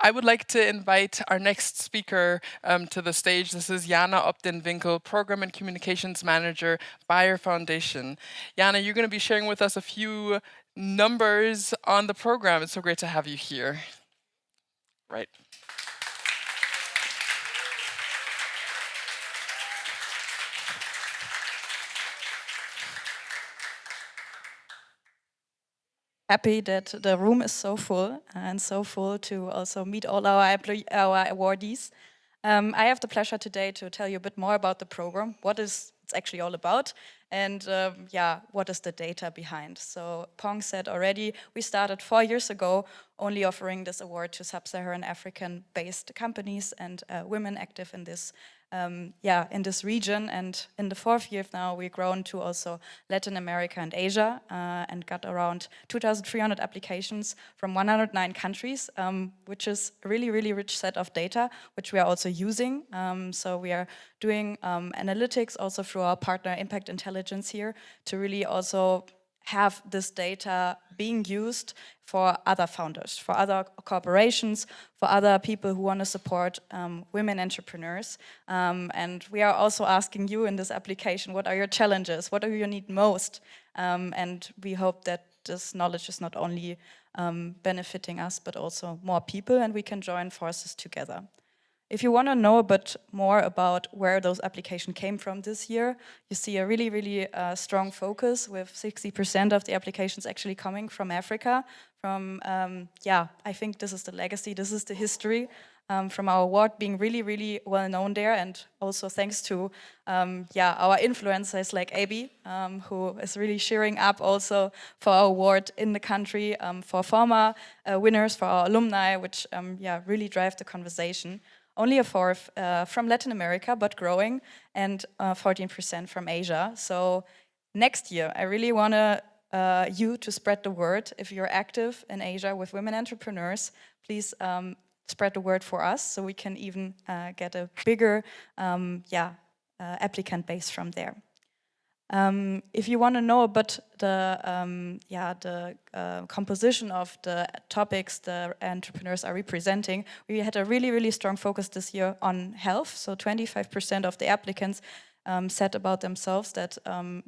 I would like to invite our next speaker to the stage. This is Jana Opdenwinkel, Program and Communications Manager, Bayer Foundation. Jana, you're going to be sharing with us a few numbers on the program. It's so great to have you here. Right. Happy that the room is so full and so full to also meet all our awardees. I have the pleasure today to tell you a bit more about the program, what it's actually all about, and what is the data behind. So Pong said already, we started 4 years ago only offering this award to sub-Saharan African-based companies and women active in this in this region. And in the 4th year now, we've grown to also Latin America and Asia and got around 2,300 applications from 109 countries, which is a really, really rich set of data, which we are also using. So we are doing analytics also through our partner Impact Intelligence here to really also have this data being used for other founders, for other corporations, for other people who want to support women entrepreneurs. And we are also asking you in this application, what are your challenges? What do you need most? And we hope that this knowledge is not only benefiting us, but also more people, and we can join forces together. If you want to know a bit more about where those applications came from this year, you see a really, really strong focus with 60% of the applications actually coming from Africa. I think this is the legacy, this is the history from our award being really, really well known there, and also thanks to our influencers like Abi, who is really cheering up also for our award in the country, for former winners, for our alumni, which really drive the conversation. Only a fourth from Latin America, but growing, and 14% from Asia. So next year, I really want you to spread the word. If you're active in Asia with women entrepreneurs, please spread the word for us so we can even get a bigger applicant base from there. If you want to know about the composition of the topics the entrepreneurs are representing, we had a really, really strong focus this year on health. So 25% of the applicants said about themselves that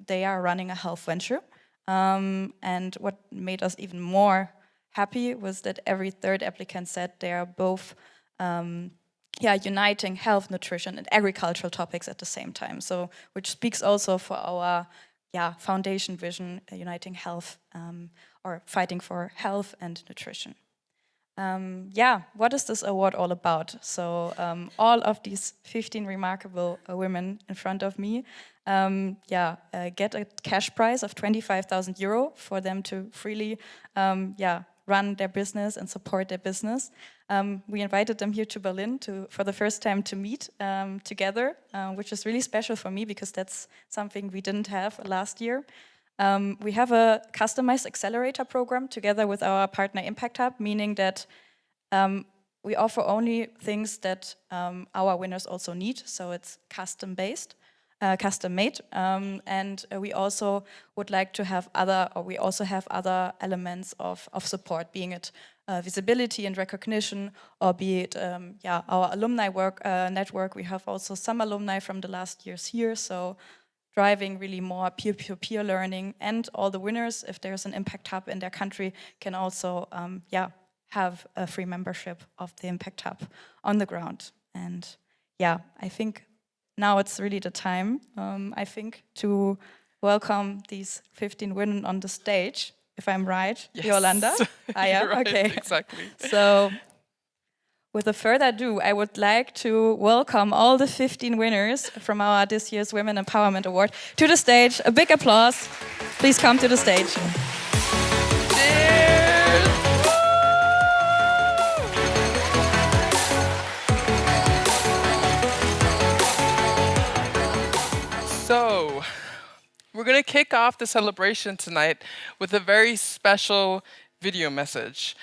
they are running a health venture. And what made us even more happy was that every third applicant said they are both uniting health, nutrition, and agricultural topics at the same time. So, which speaks also for our foundation vision, uniting health or fighting for health and nutrition. What is this award all about? So, all of these 15 remarkable women in front of me get a cash prize of 25,000 euro for them to freely run their business and support their business. We invited them here to Berlin for the first time to meet together, which is really special for me because that's something we didn't have last year. We have a customized accelerator program together with our partner Impact Hub, meaning that we offer only things that our winners also need, so it's custom-based. Custom made, and we also would like to have other elements of support, being it visibility and recognition, or be it our alumni network. We have also some alumni from the last years here, so driving really more peer-to-peer learning, and all the winners, if there's an Impact Hub in their country, can also have a free membership of the Impact Hub on the ground. And I think now it's really the time, I think, to welcome these 15 women on the stage, if I'm right, Yes. Yolanda? You're right, okay. Exactly. So, without further ado, I would like to welcome all the 15 winners from our this year's Women Empowerment Award to the stage. A big applause. Please come to the stage. So, we're going to kick off the celebration tonight with a very special video message.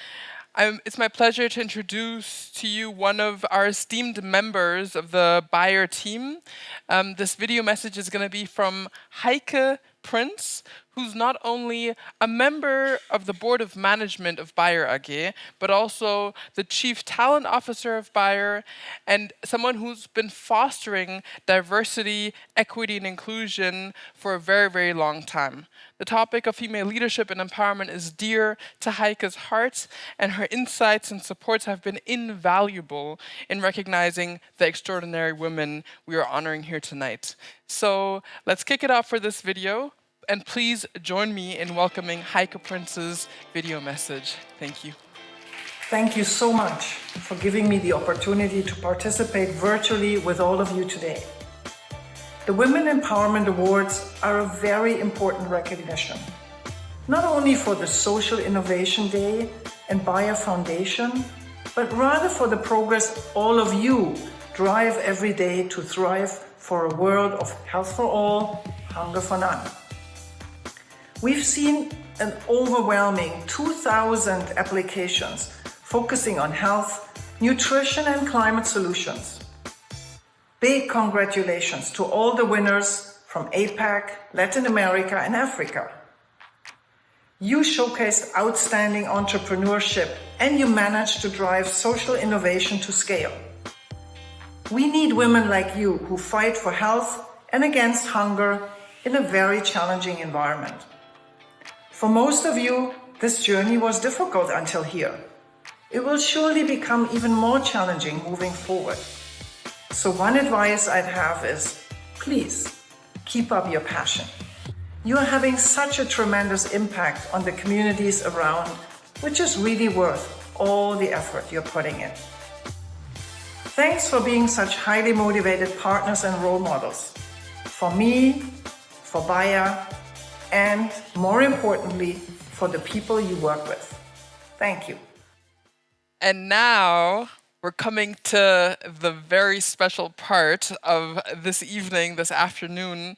It's my pleasure to introduce to you one of our esteemed members of the Bayer team. This video message is going to be from Heike Prinz, who's not only a member of the board of management of Bayer AG, but also the chief talent officer of Bayer, and someone who's been fostering diversity, equity, and inclusion for a very, very long time. The topic of female leadership and empowerment is dear to Heike's heart, and her insights and supports have been invaluable in recognizing the extraordinary women we are honoring here tonight. So let's kick it off for this video. And please join me in welcoming Heike Prince's video message. Thank you. Thank you so much for giving me the opportunity to participate virtually with all of you today. The Women Empowerment Awards are a very important recognition, not only for the Social Innovation Day and Bayer Foundation, but rather for the progress all of you drive every day to thrive for a world of health for all, hunger for none. We've seen an overwhelming 2,000 applications focusing on health, nutrition, and climate solutions. Big congratulations to all the winners from APAC, Latin America, and Africa. You showcased outstanding entrepreneurship and you managed to drive social innovation to scale. We need women like you who fight for health and against hunger in a very challenging environment. For most of you, this journey was difficult until here. It will surely become even more challenging moving forward. So one advice I'd have is, please, keep up your passion. You are having such a tremendous impact on the communities around, which is really worth all the effort you're putting in. Thanks for being such highly motivated partners and role models. For me, for Bayer, and more importantly, for the people you work with. Thank you. And now we're coming to the very special part of this evening, this afternoon,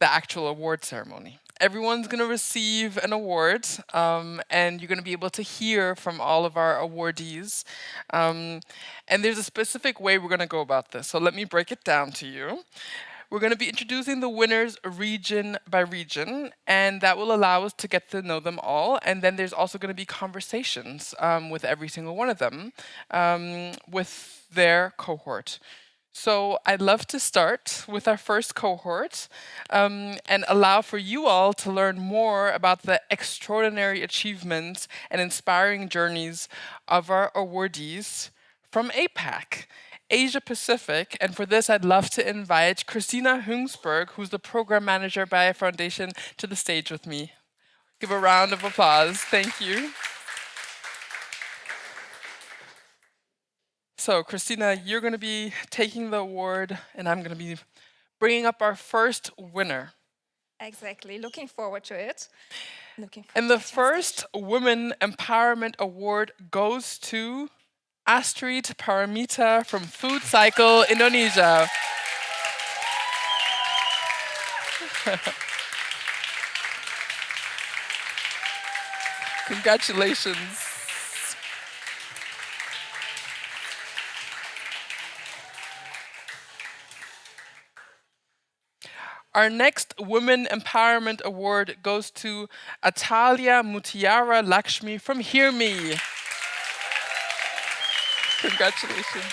the actual award ceremony. Everyone's going to receive an award, and you're going to be able to hear from all of our awardees. And there's a specific way we're going to go about this. So let me break it down to you. We're going to be introducing the winners region by region, and that will allow us to get to know them all. And then there's also going to be conversations with every single one of them with their cohort. So I'd love to start with our first cohort and allow for you all to learn more about the extraordinary achievements and inspiring journeys of our awardees from APAC. Asia Pacific, and for this I'd love to invite Christina Hungsberg, who's the program manager by Foundation, to the stage with me. Give a round of applause. Thank you. So Christina, you're going to be taking the award, and I'm going to be bringing up our first winner. Exactly. Looking forward to it. And the first Women Empowerment Award goes to Astrid Paramita from Food Cycle Indonesia. Congratulations. Our next Women Empowerment Award goes to Atalia Mutiara Lakshmi from Hear Me. Congratulations.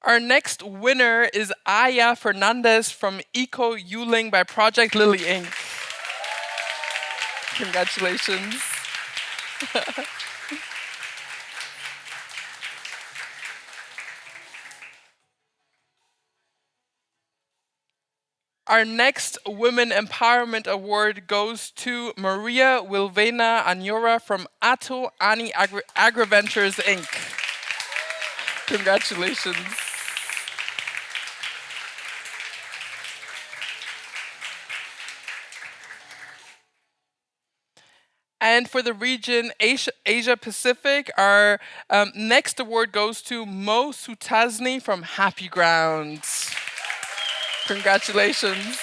Our next winner is Aya Fernandez from Eco Yuling by Project Lily Inc. Congratulations. Our next Women Empowerment Award goes to Maria Wilvena Anyora from Ato Ani AgriVentures Inc. Congratulations. And for the region Asia Pacific, our next award goes to Mo Sutazni from Happy Grounds. Congratulations.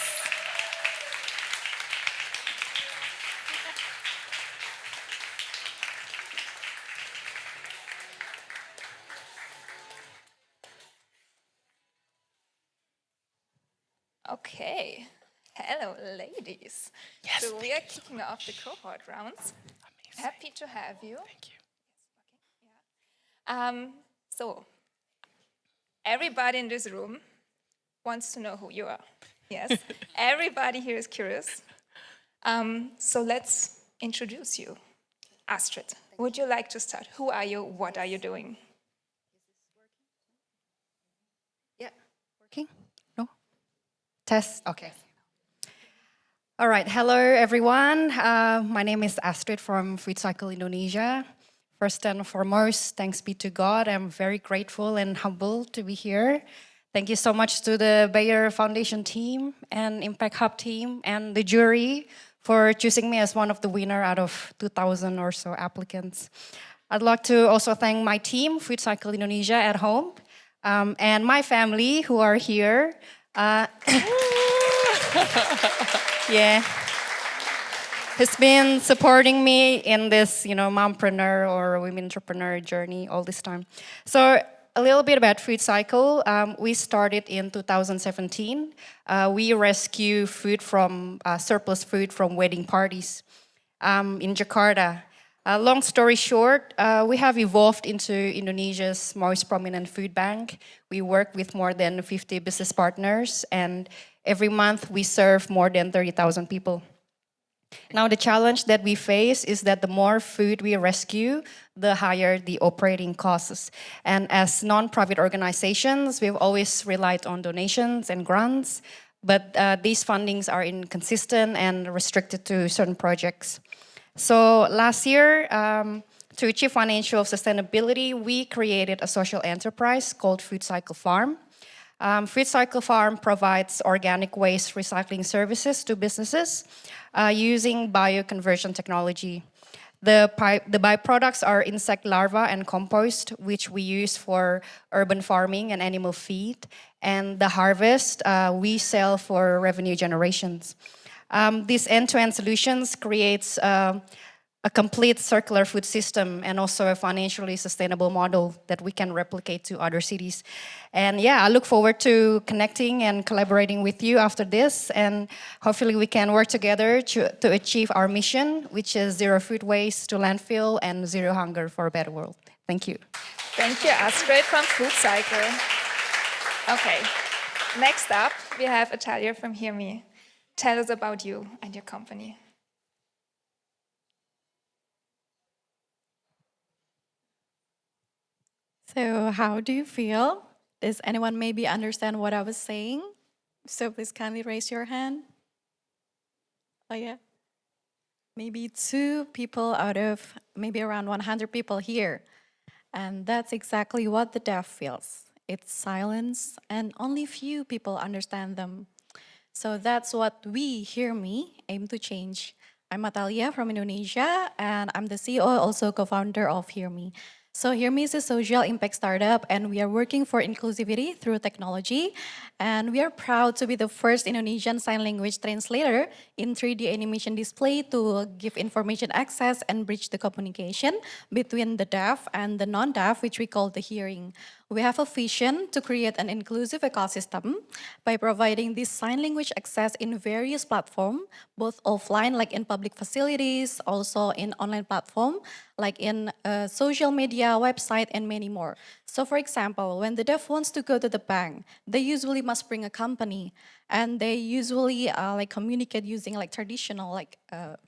Okay. Hello, ladies. Yes, So we thank are you so kicking off the cohort rounds. Amazing. Happy to have you. Thank you. So everybody in this room wants to know who you are. Yes. Everybody here is curious. So let's introduce you. Astrid, would you like to start? Who are you? What are you doing? Yeah. Working? No? Test? Okay. All right. Hello, everyone. My name is Astrid from Food Cycle Indonesia. First and foremost, thanks be to God. I'm very grateful and humbled to be here. Thank you so much to the Bayer Foundation team and Impact Hub team and the jury for choosing me as one of the winner out of 2,000 or so applicants. I'd like to also thank my team, Food Cycle Indonesia at home, and my family who are here. Yeah, has been supporting me in this, mompreneur or women entrepreneur journey all this time. So a little bit about Food Cycle. We started in 2017. We rescue food from surplus food from wedding parties in Jakarta. Long story short, we have evolved into Indonesia's most prominent food bank. We work with more than 50 business partners, and every month we serve more than 30,000 people. Now, the challenge that we face is that the more food we rescue, the higher the operating costs. And as non-profit organizations, we've always relied on donations and grants, but these fundings are inconsistent and restricted to certain projects. So last year, to achieve financial sustainability, we created a social enterprise called Food Cycle Farm. Food Cycle Farm provides organic waste recycling services to businesses using bioconversion technology. The byproducts are insect larvae and compost, which we use for urban farming and animal feed. And the harvest we sell for revenue generations. These end-to-end solutions creates a complete circular food system and also a financially sustainable model that we can replicate to other cities. And yeah, I look forward to connecting and collaborating with you after this, and hopefully we can work together to achieve our mission, which is zero food waste to landfill and zero hunger for a better world. Thank you. Thank you, Astrid from Food Cycle. Okay, next up we have Atalia from Hear Me. Tell us about you and your company. So, how do you feel? Does anyone maybe understand what I was saying? So, please kindly raise your hand. Oh, yeah. Maybe 2 people out of maybe around 100 people here. And that's exactly what the deaf feels. It's silence, and only few people understand them. So that's what we, Hear Me, aim to change. I'm Atalia from Indonesia, and I'm the CEO, also co-founder of Hear Me. So Hear Me is a social impact startup, and we are working for inclusivity through technology. And we are proud to be the first Indonesian sign language translator in 3D animation display to give information access and bridge the communication between the deaf and the non-deaf, which we call the hearing. We have a vision to create an inclusive ecosystem by providing this sign language access in various platforms, both offline, like in public facilities, also in online platform, like in social media, website, and many more. So for example, when the deaf wants to go to the bank, they usually must bring a company, and they usually like communicate using like traditional like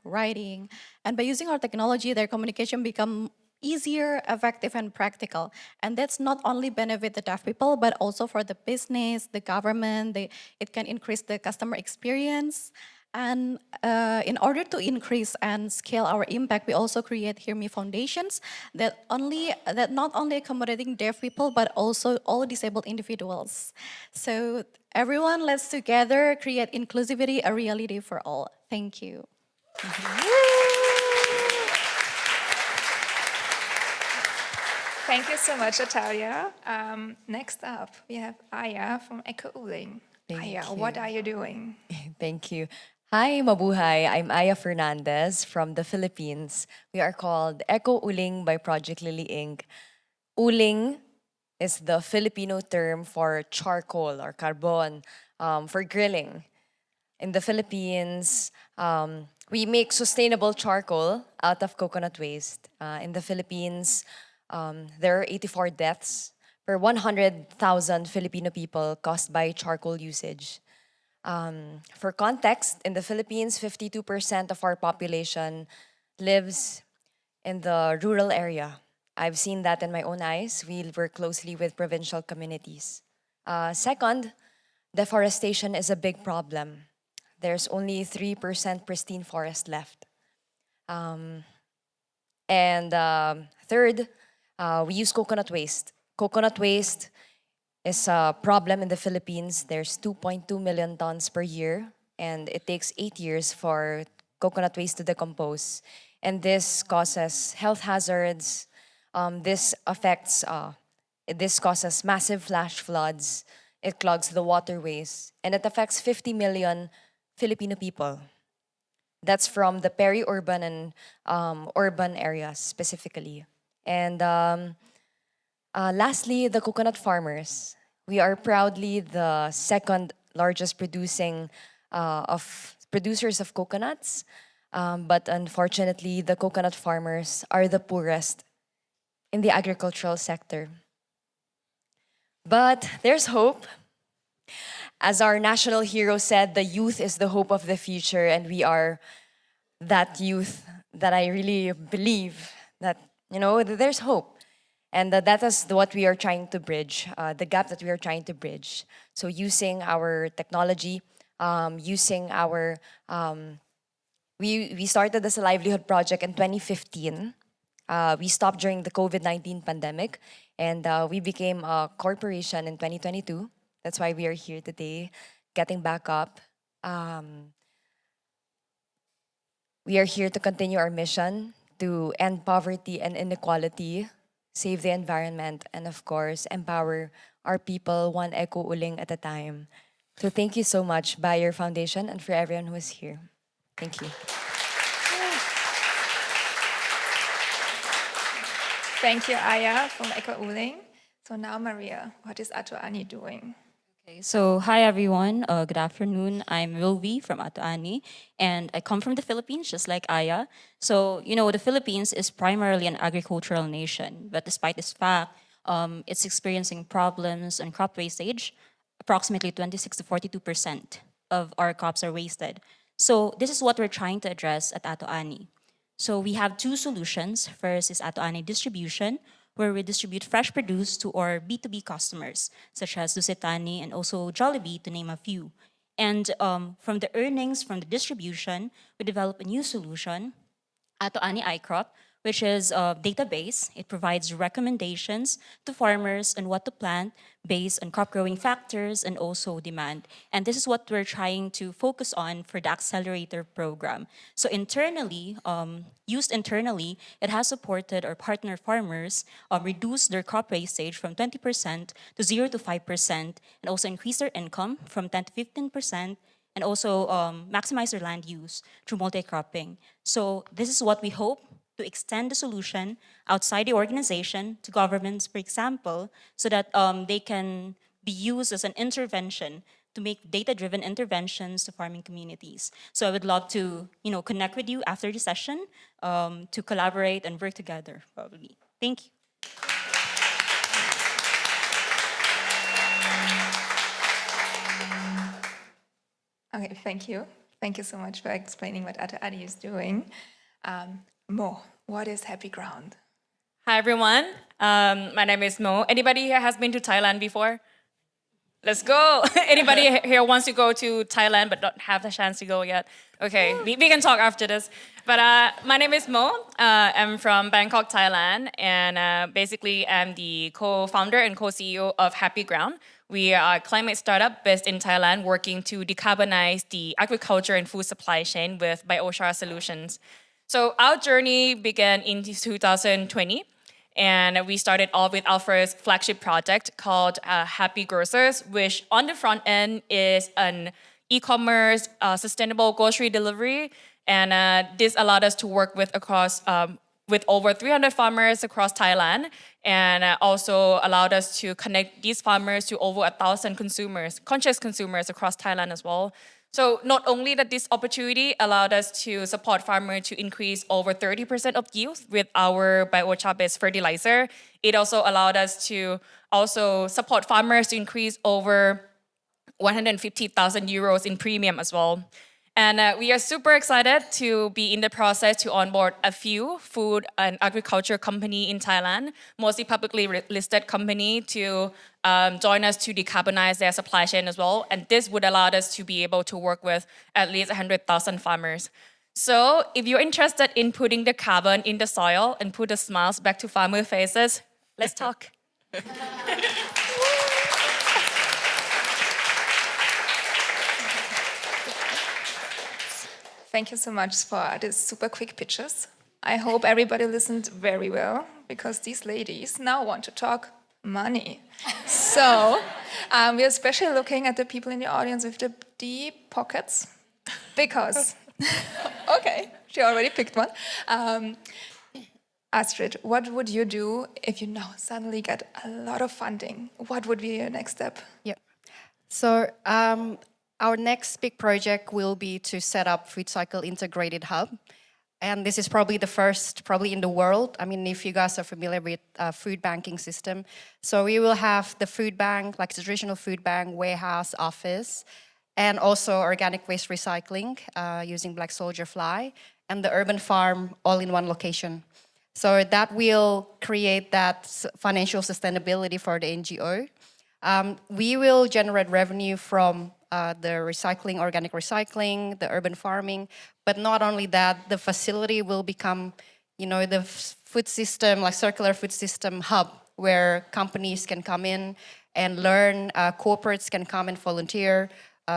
writing. And by using our technology, their communication become easier, effective, and practical. And that's not only benefit the deaf people, but also for the business, the government. It can increase the customer experience. And in order to increase and scale our impact, we also create Hear Me Foundations that not only accommodating deaf people, but also all disabled individuals. So everyone, let's together create inclusivity, a reality for all. Thank you. Thank you so much, Atalia. Next up, we have Aya from Curating. Aya, what are you doing? Thank you. Hi, mabuhay. I'm Aya Fernandez from the Philippines. We are called Eco Uling by Project Lily Inc. Uling is the Filipino term for charcoal or carbon for grilling. In the Philippines, we make sustainable charcoal out of coconut waste. In the Philippines, there are 84 deaths per 100,000 Filipino people caused by charcoal usage. For context, in the Philippines, 52% of our population lives in the rural area. I've seen that in my own eyes. We work closely with provincial communities. Second, deforestation is a big problem. There's only 3% pristine forest left. Third, we use coconut waste. Coconut waste is a problem in the Philippines. There's 2.2 million tons per year, and it takes 8 years for coconut waste to decompose. And this causes health hazards. This causes massive flash floods. It clogs the waterways, and it affects 50 million Filipino people. That's from the peri-urban and urban areas specifically. And lastly, the coconut farmers. We are proudly the second largest producers of coconuts, but unfortunately, the coconut farmers are the poorest in the agricultural sector. But there's hope. As our national hero said, the youth is the hope of the future, and we are that youth that I really believe that, there's hope. And that is what we are trying to bridge, the gap that we are trying to bridge. So using our technology, we started as a livelihood project in 2015. We stopped during the COVID-19 pandemic, and we became a corporation in 2022. That's why we are here today, getting back up. We are here to continue our mission to end poverty and inequality, save the environment, and of course, empower our people one eco uling at a time. So thank you so much, Bayer Foundation, and for everyone who is here. Thank you. Thank you, Aya from Eco Uling. So now, Maria, what is Atoani doing? Okay, so hi everyone, good afternoon. I'm Wilvi from Atoani, and I come from the Philippines, just like Aya. So, the Philippines is primarily an agricultural nation, but despite this fact, it's experiencing problems on crop wastage. Approximately 26 to 42% of our crops are wasted. So this is what we're trying to address at Atoani. So we have two solutions. First is Atoani distribution, where we distribute fresh produce to our B2B customers, such as Dusetani and also Jollibee, to name a few. And from the earnings from the distribution, we develop a new solution, Atoani iCrop, which is a database. It provides recommendations to farmers on what to plant based on crop growing factors and also demand. And this is what we're trying to focus on for the accelerator program. So internally, used internally, it has supported our partner farmers reduce their crop wastage from 20% to 0 to 5%, and also increase their income from 10 to 15%, and also maximize their land use through multi-cropping. So this is what we hope to extend the solution outside the organization to governments, for example, so that they can be used as an intervention to make data-driven interventions to farming communities. So I would love to, connect with you after the session to collaborate and work together, probably. Thank you. Okay, thank you. Thank you so much for explaining what Atoani is doing. Mo, what is Happy Ground? Hi everyone, my name is Mo. Anybody here has been to Thailand before? Let's go. Anybody here wants to go to Thailand but don't have the chance to go yet? Okay, we can talk after this. But my name is Mo. I'm from Bangkok, Thailand, and basically I'm the co-founder and co-CEO of Happy Ground. We are a climate startup based in Thailand working to decarbonize the agriculture and food supply chain with biochar solutions. So our journey began in 2020, and we started off with our first flagship project called Happy Grocers, which on the front end is an e-commerce sustainable grocery delivery, and this allowed us to work with over 300 farmers across Thailand, and also allowed us to connect these farmers to over 1,000 consumers, conscious consumers across Thailand as well. So not only that this opportunity allowed us to support farmers to increase over 30% of yield with our biochar-based fertilizer, it also allowed us to also support farmers to increase over 150,000 euros in premium as well. And we are super excited to be in the process to onboard a few food and agriculture company in Thailand, mostly publicly listed company, to join us to decarbonize their supply chain as well. And this would allow us to be able to work with at least 100,000 farmers. So if you're interested in putting the carbon in the soil and put the smiles back to farmer faces, let's talk. Thank you so much for these super quick pitches. I hope everybody listened very well because these ladies now want to talk money. So we're especially looking at the people in the audience with the deep pockets because, okay, she already picked one. Astrid, what would you do if you now suddenly get a lot of funding? What would be your next step? Yep. So our next big project will be to set up food cycle integrated hub. And this is probably the first, probably in the world. I mean, if you guys are familiar with food banking system. So we will have the food bank, like the traditional food bank, warehouse, office, and also organic waste recycling using black soldier fly, and the urban farm all in one location. So that will create that financial sustainability for the NGO. We will generate revenue from the recycling, organic recycling, the urban farming, but not only that, the facility will become, the food system, like circular food system hub, where companies can come in and learn, corporates can come and volunteer,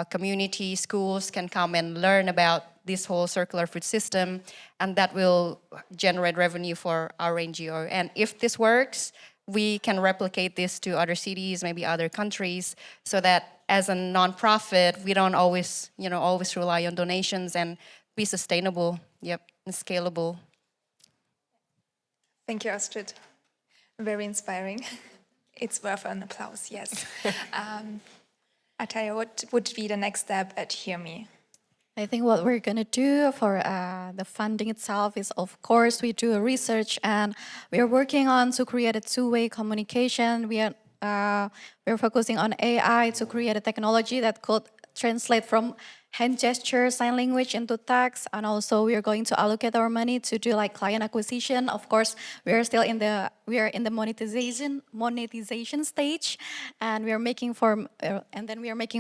community, schools can come and learn about this whole circular food system, and that will generate revenue for our NGO. And if this works, we can replicate this to other cities, maybe other countries, so that as a nonprofit, we don't always rely on donations and be sustainable, and scalable. Thank you, Astrid. Very inspiring. It's worth an applause, yes. Ataya, what would be the next step at Hear Me? I think what we're going to do for the funding itself is, of course, we do a research and we are working on to create a two-way communication. We're focusing on AI to create a technology that could translate from hand gesture, sign language into text, and also we are going to allocate our money to do like client acquisition. Of course, we are in the monetization stage, and we are making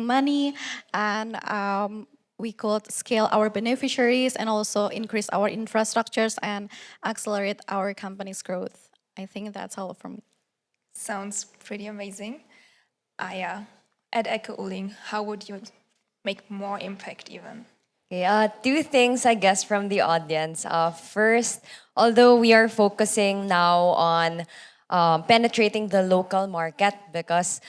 money, and we could scale our beneficiaries and also increase our infrastructures and accelerate our company's growth. I think that's all from me. Sounds pretty amazing. Aya, at Echo Uling, how would you make more impact even? Okay, two things, I guess, from the audience. First, although we are focusing now on penetrating the local market because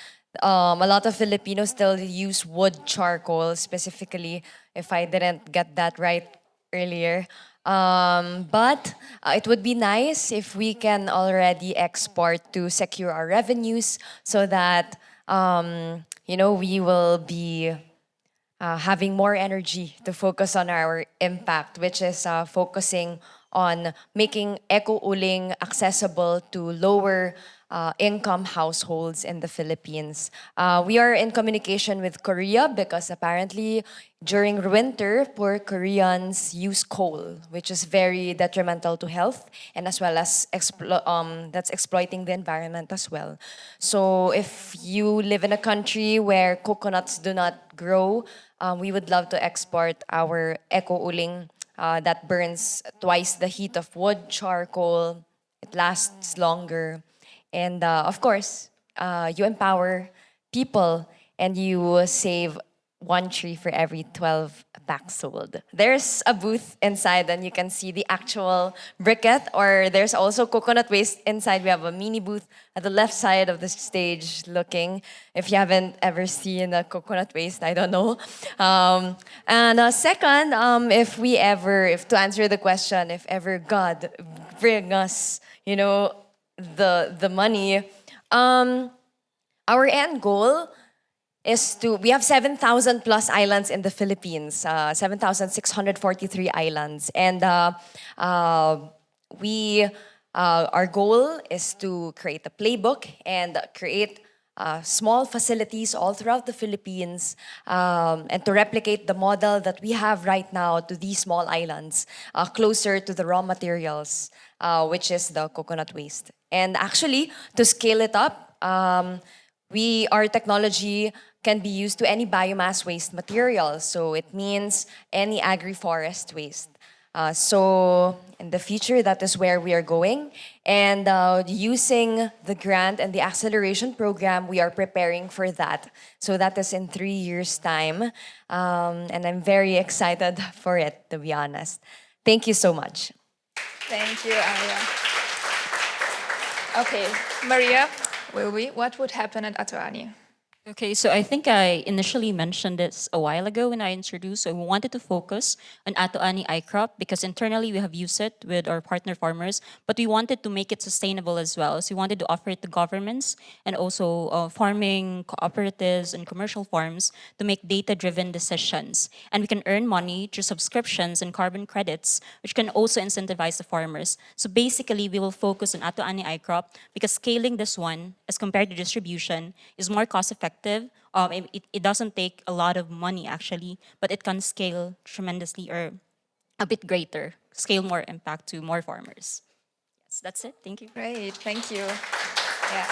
a lot of Filipinos still use wood charcoal, specifically, if I didn't get that right earlier. But it would be nice if we can already export to secure our revenues so that, we will be having more energy to focus on our impact, which is focusing on making Eco Uling accessible to lower income households in the Philippines. We are in communication with Korea because apparently during winter, poor Koreans use coal, which is very detrimental to health and as well as that's exploiting the environment as well. So if you live in a country where coconuts do not grow, we would love to export our Eco Uling that burns twice the heat of wood charcoal. It lasts longer. And of course, you empower people and you save one tree for every 12 packs sold. There's a booth inside and you can see the actual briquette, or there's also coconut waste inside. We have a mini booth at the left side of the stage looking. If you haven't ever seen a coconut waste, I don't know. And second, if to answer the question, if ever God bring us, the money, our end goal is to, we have 7,000 plus islands in the Philippines, 7,643 islands. And our goal is to create a playbook and create small facilities all throughout the Philippines, and to replicate the model that we have right now to these small islands, closer to the raw materials, which is the coconut waste. And actually, to scale it up, our technology can be used to any biomass waste material. So it means any agri-forest waste. So in the future, that is where we are going. And using the grant and the acceleration program, we are preparing for that. So that is in 3 years' time. And I'm very excited for it, to be honest. Thank you so much. Thank you, Aya. Okay, Maria, what would happen at Atoani? Okay, so I think I initially mentioned this a while ago when I introduced. So we wanted to focus on Atoani iCrop because internally we have used it with our partner farmers, but we wanted to make it sustainable as well. So we wanted to offer it to governments and also farming cooperatives and commercial farms to make data-driven decisions. And we can earn money through subscriptions and carbon credits, which can also incentivize the farmers. So basically, we will focus on Atoani iCrop because scaling this one as compared to distribution is more cost-effective. It doesn't take a lot of money actually, but it can scale tremendously or a bit greater, scale more impact to more farmers. Yes, that's it. Thank you. Great, thank you. Yeah.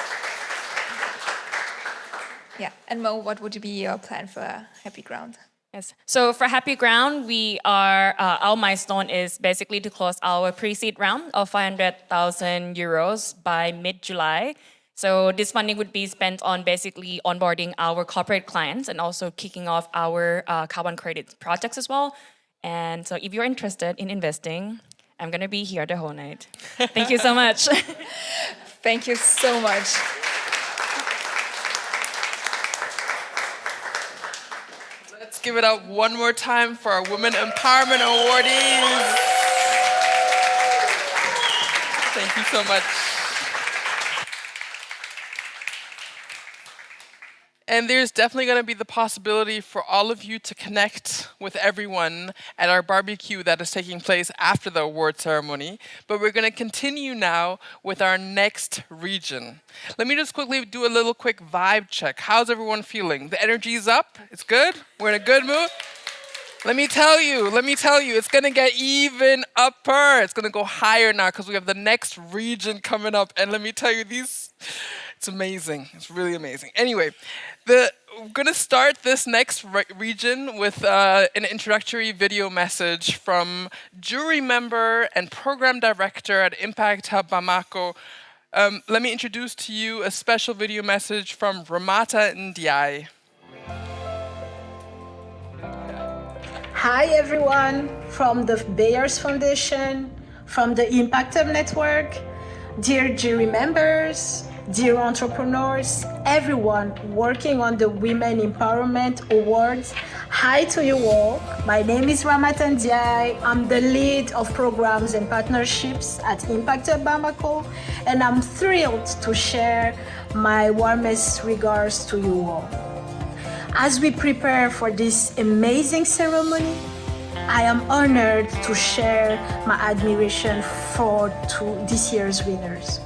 Yeah, and Mo, what would be your plan for Happy Ground? Yes. So for Happy Ground, we are our milestone is basically to close our pre-seed round of 500,000 euros by mid-July. So this funding would be spent on basically onboarding our corporate clients and also kicking off our carbon credit projects as well. And so if you're interested in investing, I'm going to be here the whole night. Thank you so much. Thank you so much. Let's give it up one more time for our Women Empowerment awardees. Thank you so much. And there's definitely going to be the possibility for all of you to connect with everyone at our barbecue that is taking place after the award ceremony. But we're going to continue now with our next region. Let me just quickly do a little quick vibe check. How's everyone feeling? The energy's up? It's good? We're in a good mood? Let me tell you, it's going to get even upper. It's going to go higher now because we have the next region coming up. And let me tell you, it's amazing. It's really amazing. Anyway, we're going to start this next region with an introductory video message from jury member and program director at Impact Hub Bamako. Let me introduce to you a special video message from Ramata Ndiaye. Hi everyone, from the Bayers Foundation, from the Impact Hub Network, dear jury members, dear entrepreneurs, everyone working on the Women Empowerment Awards. Hi to you all. My name is Ramata Ndiaye. I'm the lead of programs and partnerships at Impact Hub Bamako, and I'm thrilled to share my warmest regards to you all. As we prepare for this amazing ceremony, I am honored to share my admiration for this year's winners.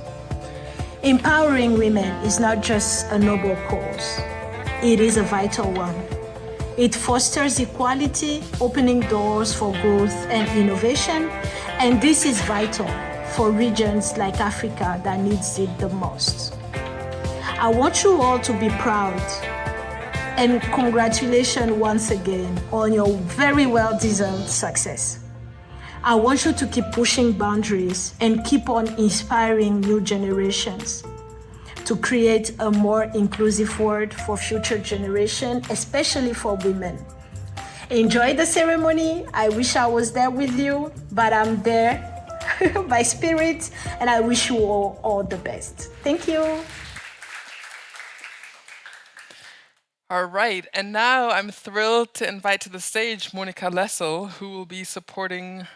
Empowering women is not just a noble cause, it is a vital one. It fosters equality, opening doors for growth and innovation, and this is vital for regions like Africa that needs it the most. I want you all to be proud, and congratulations once again on your very well-deserved success. I want you to keep pushing boundaries and keep on inspiring new generations to create a more inclusive world for future generations, especially for women. Enjoy the ceremony. I wish I was there with you, but I'm there by spirit, and I wish you all the best. Thank you. All right, and now I'm thrilled to invite to the stage Monica Lessel, who will be supporting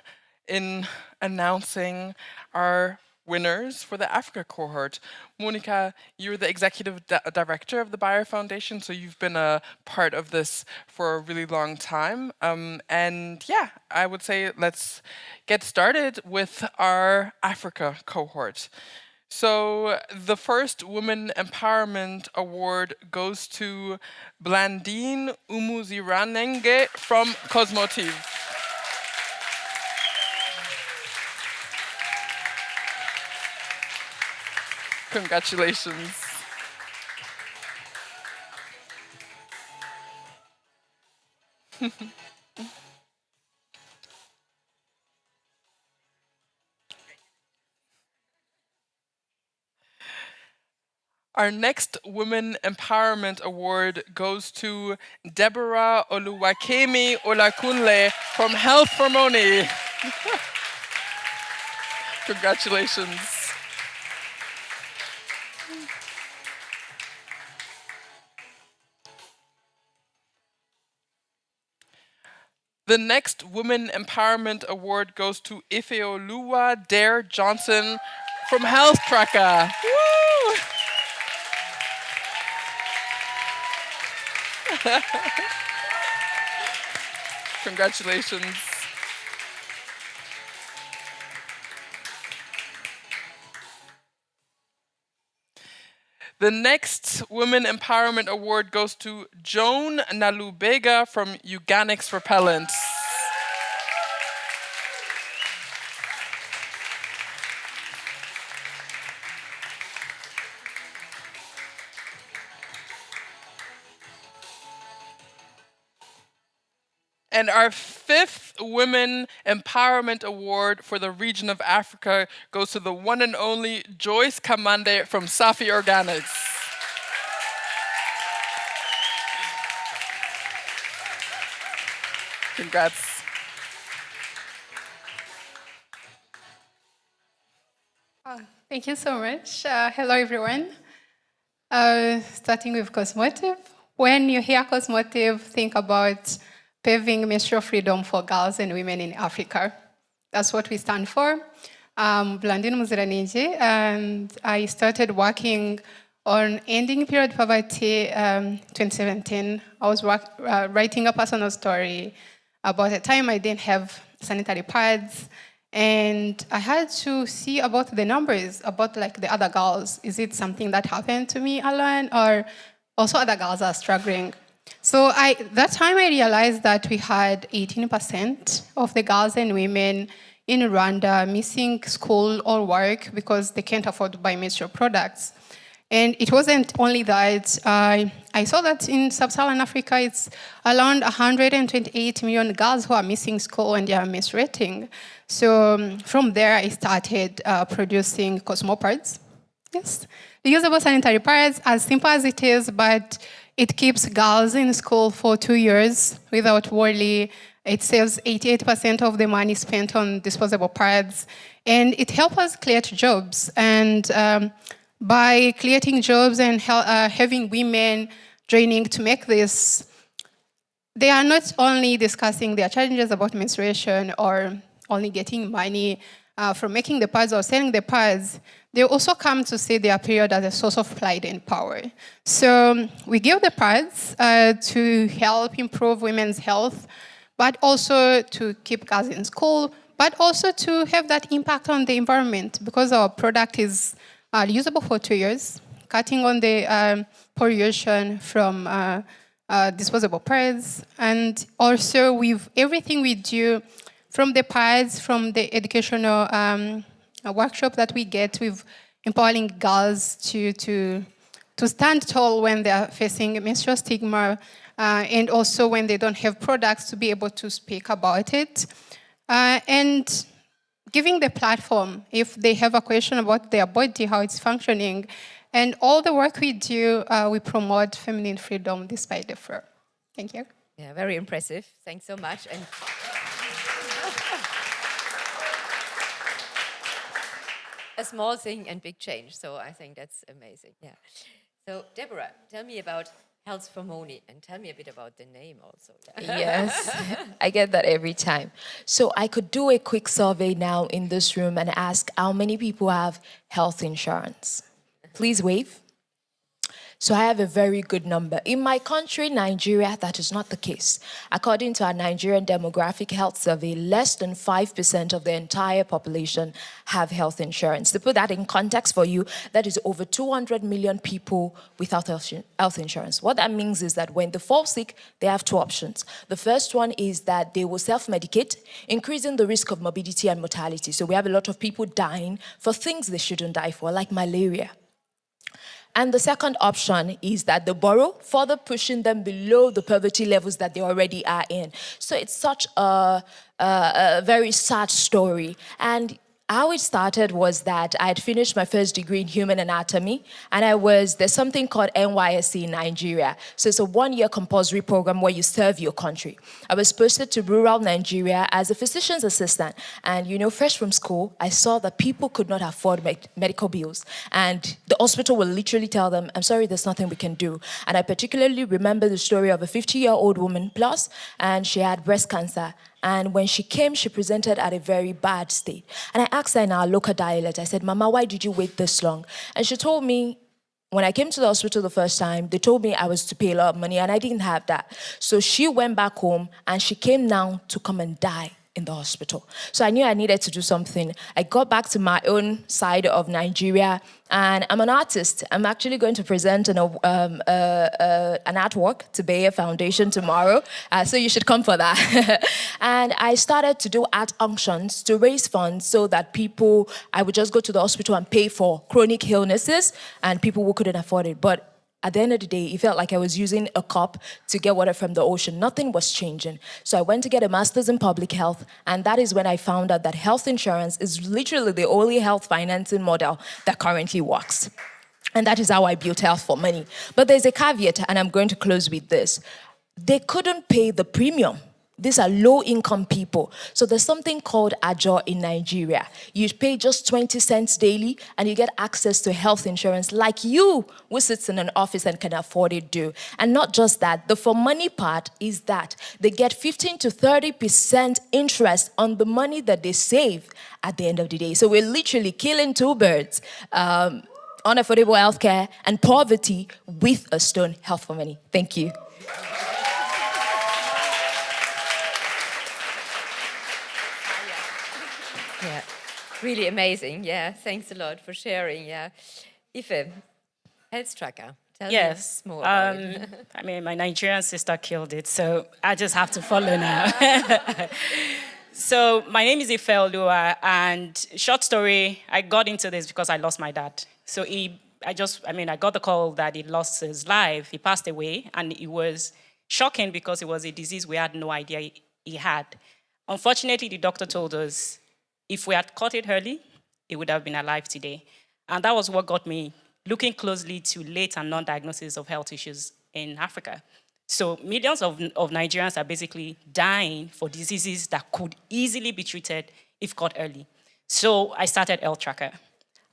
in announcing our winners for the Africa cohort. Monica, you're the executive director of the Bayer Foundation, so you've been a part of this for a really long time. And yeah, I would say let's get started with our Africa cohort. So the first Women Empowerment Award goes to Blandine Umuziranenge from Cosmotive. Congratulations. Our next Women Empowerment Award goes to Deborah Oluwakemi Olakunle from Health for Moni. Congratulations. The next Women Empowerment Award goes to Ifeoluwa Dare Johnson from Health Tracker. Woo! Congratulations. The next Women Empowerment Award goes to Joan Nalubega from Euganics Repellents. And our fifth Women Empowerment Award for the region of Africa goes to the one and only Joyce Kamande from Safi Organics. Congrats. Thank you so much. Hello, everyone. Starting with Cosmotive. When you hear Cosmotive, think about paving menstrual freedom for girls and women in Africa. That's what we stand for. Blandine Muziraniji, and I started working on ending period poverty 2017. I was writing a personal story about a time I didn't have sanitary pads, and I had to see about the numbers, about like the other girls. Is it something that happened to me alone, or also other girls are struggling? So that time I realized that we had 18% of the girls and women in Rwanda missing school or work because they can't afford to buy menstrual products. And it wasn't only that. I saw that in sub-Saharan Africa, it's around 128 million girls who are missing school and they are menstruating. So from there, I started producing Cosmopads. Yes, reusable sanitary pads, as simple as it is, but it keeps girls in school for 2 years without worry. It saves 88% of the money spent on disposable pads, and it helps us create jobs. And by creating jobs and having women joining to make this, they are not only discussing their challenges about menstruation or only getting money from making the pads or selling the pads. They also come to see their period as a source of pride and power. So we give the pads to help improve women's health, but also to keep girls in school, but also to have that impact on the environment, because our product is usable for 2 years, cutting on the pollution from disposable pads. And also with everything we do, from the pads, from the educational workshop that we get with empowering girls to stand tall when they are facing menstrual stigma, and also when they don't have products, to be able to speak about it. And giving the platform if they have a question about their body, how it's functioning. And all the work we do, we promote feminine freedom despite the fur. Thank you. Yeah, very impressive. Thanks so much. And a small thing and big change. So I think that's amazing. Yeah. So Deborah, tell me about Health for Moni. And tell me a bit about the name also. Yes, I get that every time. So I could do a quick survey now in this room and ask how many people have health insurance. Please wave. So I have a very good number. In my country, Nigeria, that is not the case. According to our Nigerian Demographic Health Survey, less than 5% of the entire population have health insurance. To put that in context for you, that is over 200 million people without health insurance. What that means is that when they fall sick, they have two options. The first one is that they will self-medicate, increasing the risk of morbidity and mortality. So we have a lot of people dying for things they shouldn't die for, like malaria. And the second option is that they borrow, further pushing them below the poverty levels that they already are in. So it's such a very sad story. And how it started was that I had finished my first degree in human anatomy, and there's something called NYSC in Nigeria. So it's a one-year compulsory program where you serve your country. I was posted to rural Nigeria as a physician's assistant. And fresh from school, I saw that people could not afford medical bills. And the hospital will literally tell them, I'm sorry, there's nothing we can do. And I particularly remember the story of a 50-year-old woman plus, and she had breast cancer. And when she came, she presented at a very bad state. And I asked her in our local dialect, I said, Mama, why did you wait this long? And she told me, when I came to the hospital the first time, they told me I was to pay a lot of money, and I didn't have that. So she went back home, and she came now to come and die in the hospital. So I knew I needed to do something. I got back to my own side of Nigeria, and I'm an artist. I'm actually going to present an artwork to Bayer Foundation tomorrow, so you should come for that. And I started to do art auctions to raise funds so that I would just go to the hospital and pay for chronic illnesses and people who couldn't afford it. But at the end of the day, it felt like I was using a cup to get water from the ocean. Nothing was changing. So I went to get a master's in public health, and that is when I found out that health insurance is literally the only health financing model that currently works. And that is how I built Health for Money. But there's a caveat, and I'm going to close with this. They couldn't pay the premium. These are low-income people. So there's something called Ajo in Nigeria. You pay just 20 cents daily, and you get access to health insurance like you, who sits in an office and can afford it, do. And not just that, the for money part is that they get 15 to 30% interest on the money that they save at the end of the day. So we're literally killing two birds, unaffordable healthcare and poverty with a stone. Health for Money. Thank you. Yeah, really amazing. Yeah, thanks a lot for sharing. Yeah, Ife, health tracker. Tell Yes. me more about it. I mean, my Nigerian sister killed it, so I just have to follow now. So my name is Ife Olua, and short story, I got into this because I lost my dad. So I got the call that he lost his life. He passed away, and it was shocking because it was a disease we had no idea he had. Unfortunately, the doctor told us if we had caught it early, he would have been alive today. And that was what got me looking closely to late and non-diagnosis of health issues in Africa. So millions of Nigerians are basically dying for diseases that could easily be treated if caught early. So I started Health Tracker.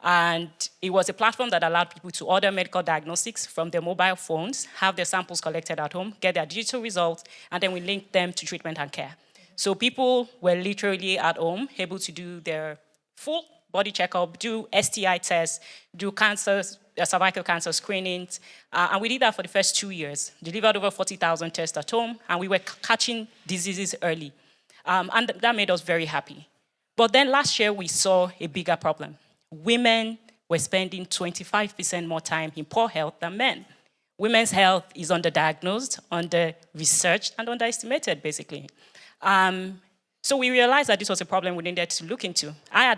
And it was a platform that allowed people to order medical diagnostics from their mobile phones, have their samples collected at home, get their digital results, and then we linked them to treatment and care. So people were literally at home, able to do their full body checkup, do STI tests, do cervical cancer screenings. And we did that for the first 2 years, delivered over 40,000 tests at home, and we were catching diseases early. And that made us very happy. But then last year, we saw a bigger problem. Women were spending 25% more time in poor health than men. Women's health is underdiagnosed, under-researched, and underestimated, basically. So we realized that this was a problem we needed to look into. I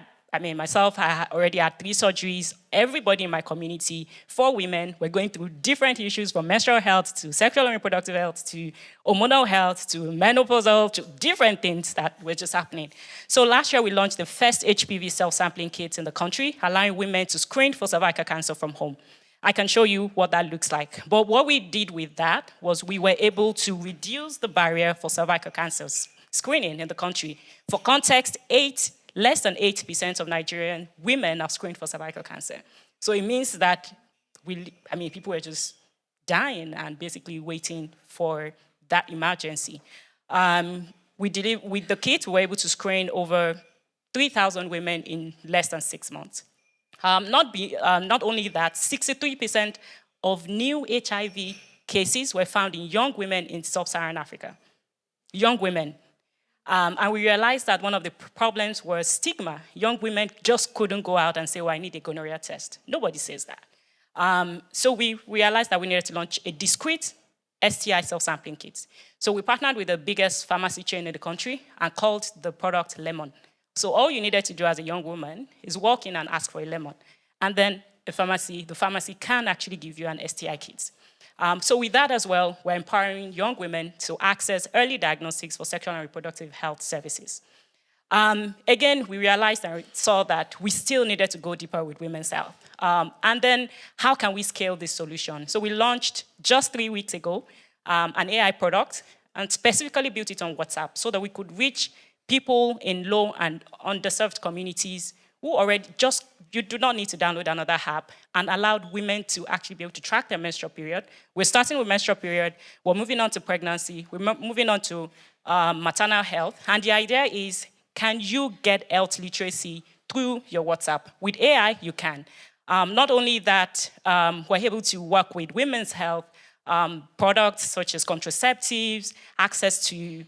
already had 3 surgeries. Everybody in my community, 4 women, were going through different issues from menstrual health to sexual and reproductive health to hormonal health to menopausal to different things that were just happening. So last year we launched the first HPV self-sampling kit in the country, allowing women to screen for cervical cancer from home. I can show you what that looks like. But what we did with that was we were able to reduce the barrier for cervical cancer screening in the country. For context, less than 8% of Nigerian women are screened for cervical cancer. So it means that people were just dying and basically waiting for that emergency. With the kit, we were able to screen over 3,000 women in less than 6 months. Not only that, 63% of new HIV cases were found in young women in sub-Saharan Africa. Young women. And we realized that one of the problems was stigma. Young women just couldn't go out and say, I need a gonorrhea test. Nobody says that. So we realized that we needed to launch a discrete STI self-sampling kit. So we partnered with the biggest pharmacy chain in the country and called the product Lemon. So all you needed to do as a young woman is walk in and ask for a lemon. And then the pharmacy can actually give you an STI kit. So with that as well, we're empowering young women to access early diagnostics for sexual and reproductive health services. Again, we realized and saw that we still needed to go deeper with women's health. And then how can we scale this solution? So we launched just 3 weeks ago an AI product and specifically built it on WhatsApp so that we could reach people in low and underserved communities who already you do not need to download another app, and allowed women to actually be able to track their menstrual period. We're starting with menstrual period, we're moving on to pregnancy, we're moving on to maternal health, and the idea is, can you get health literacy through your WhatsApp? With AI, you can. Not only that, we're able to work with women's health, products such as contraceptives, access to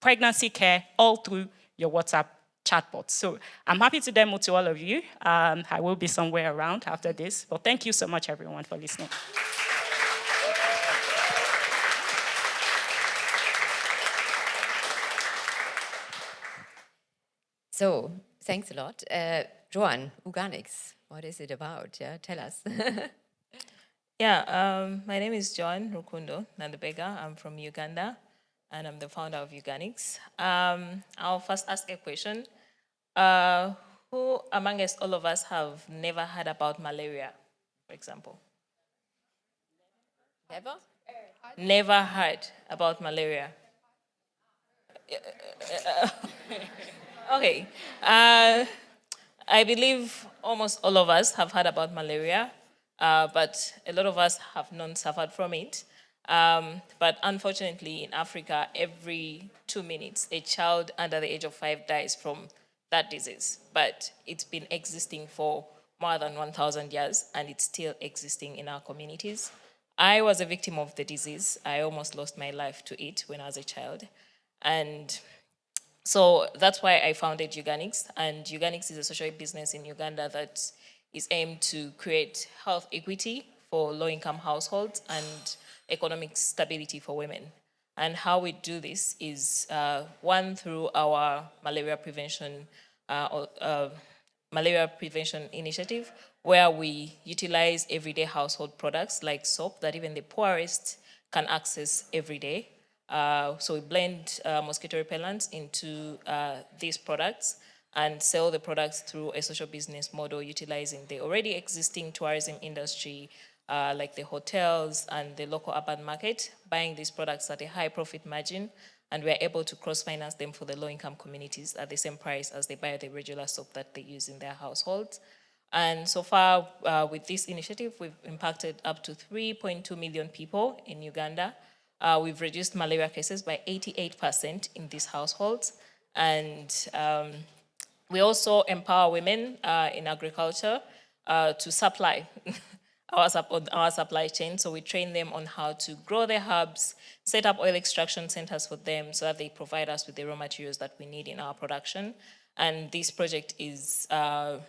pregnancy care, all through your WhatsApp chatbot. So I'm happy to demo to all of you. I will be somewhere around after this, but thank you so much, everyone, for listening. So, thanks a lot. Joan, Organics, what is it about? Yeah, tell us. My name is Joan Rukundo Nandabega. I'm from Uganda, and I'm the founder of Organics. I'll first ask a question. Who amongst all of us have never heard about malaria, for example? Never? Never heard about malaria. Okay. I believe almost all of us have heard about malaria, but a lot of us have not suffered from it. But unfortunately, in Africa, every 2 minutes, a child under the age of 5 dies from that disease. But it's been existing for more than 1,000 years, and it's still existing in our communities. I was a victim of the disease. I almost lost my life to it when I was a child. And so that's why I founded Organics. And Organics is a social business in Uganda that is aimed to create health equity for low-income households and economic stability for women. And how we do this is, one, through our malaria prevention initiative, where we utilize everyday household products like soap that even the poorest can access every day. So we blend mosquito repellents into these products and sell the products through a social business model utilizing the already existing tourism industry, like the hotels and the local urban market, buying these products at a high profit margin, and we're able to cross-finance them for the low-income communities at the same price as they buy the regular soap that they use in their households. And so far, with this initiative, we've impacted up to 3.2 million people in Uganda. We've reduced malaria cases by 88% in these households. And we also empower women in agriculture to supply our supply chain. So we train them on how to grow their herbs, set up oil extraction centers for them so that they provide us with the raw materials that we need in our production. And this project is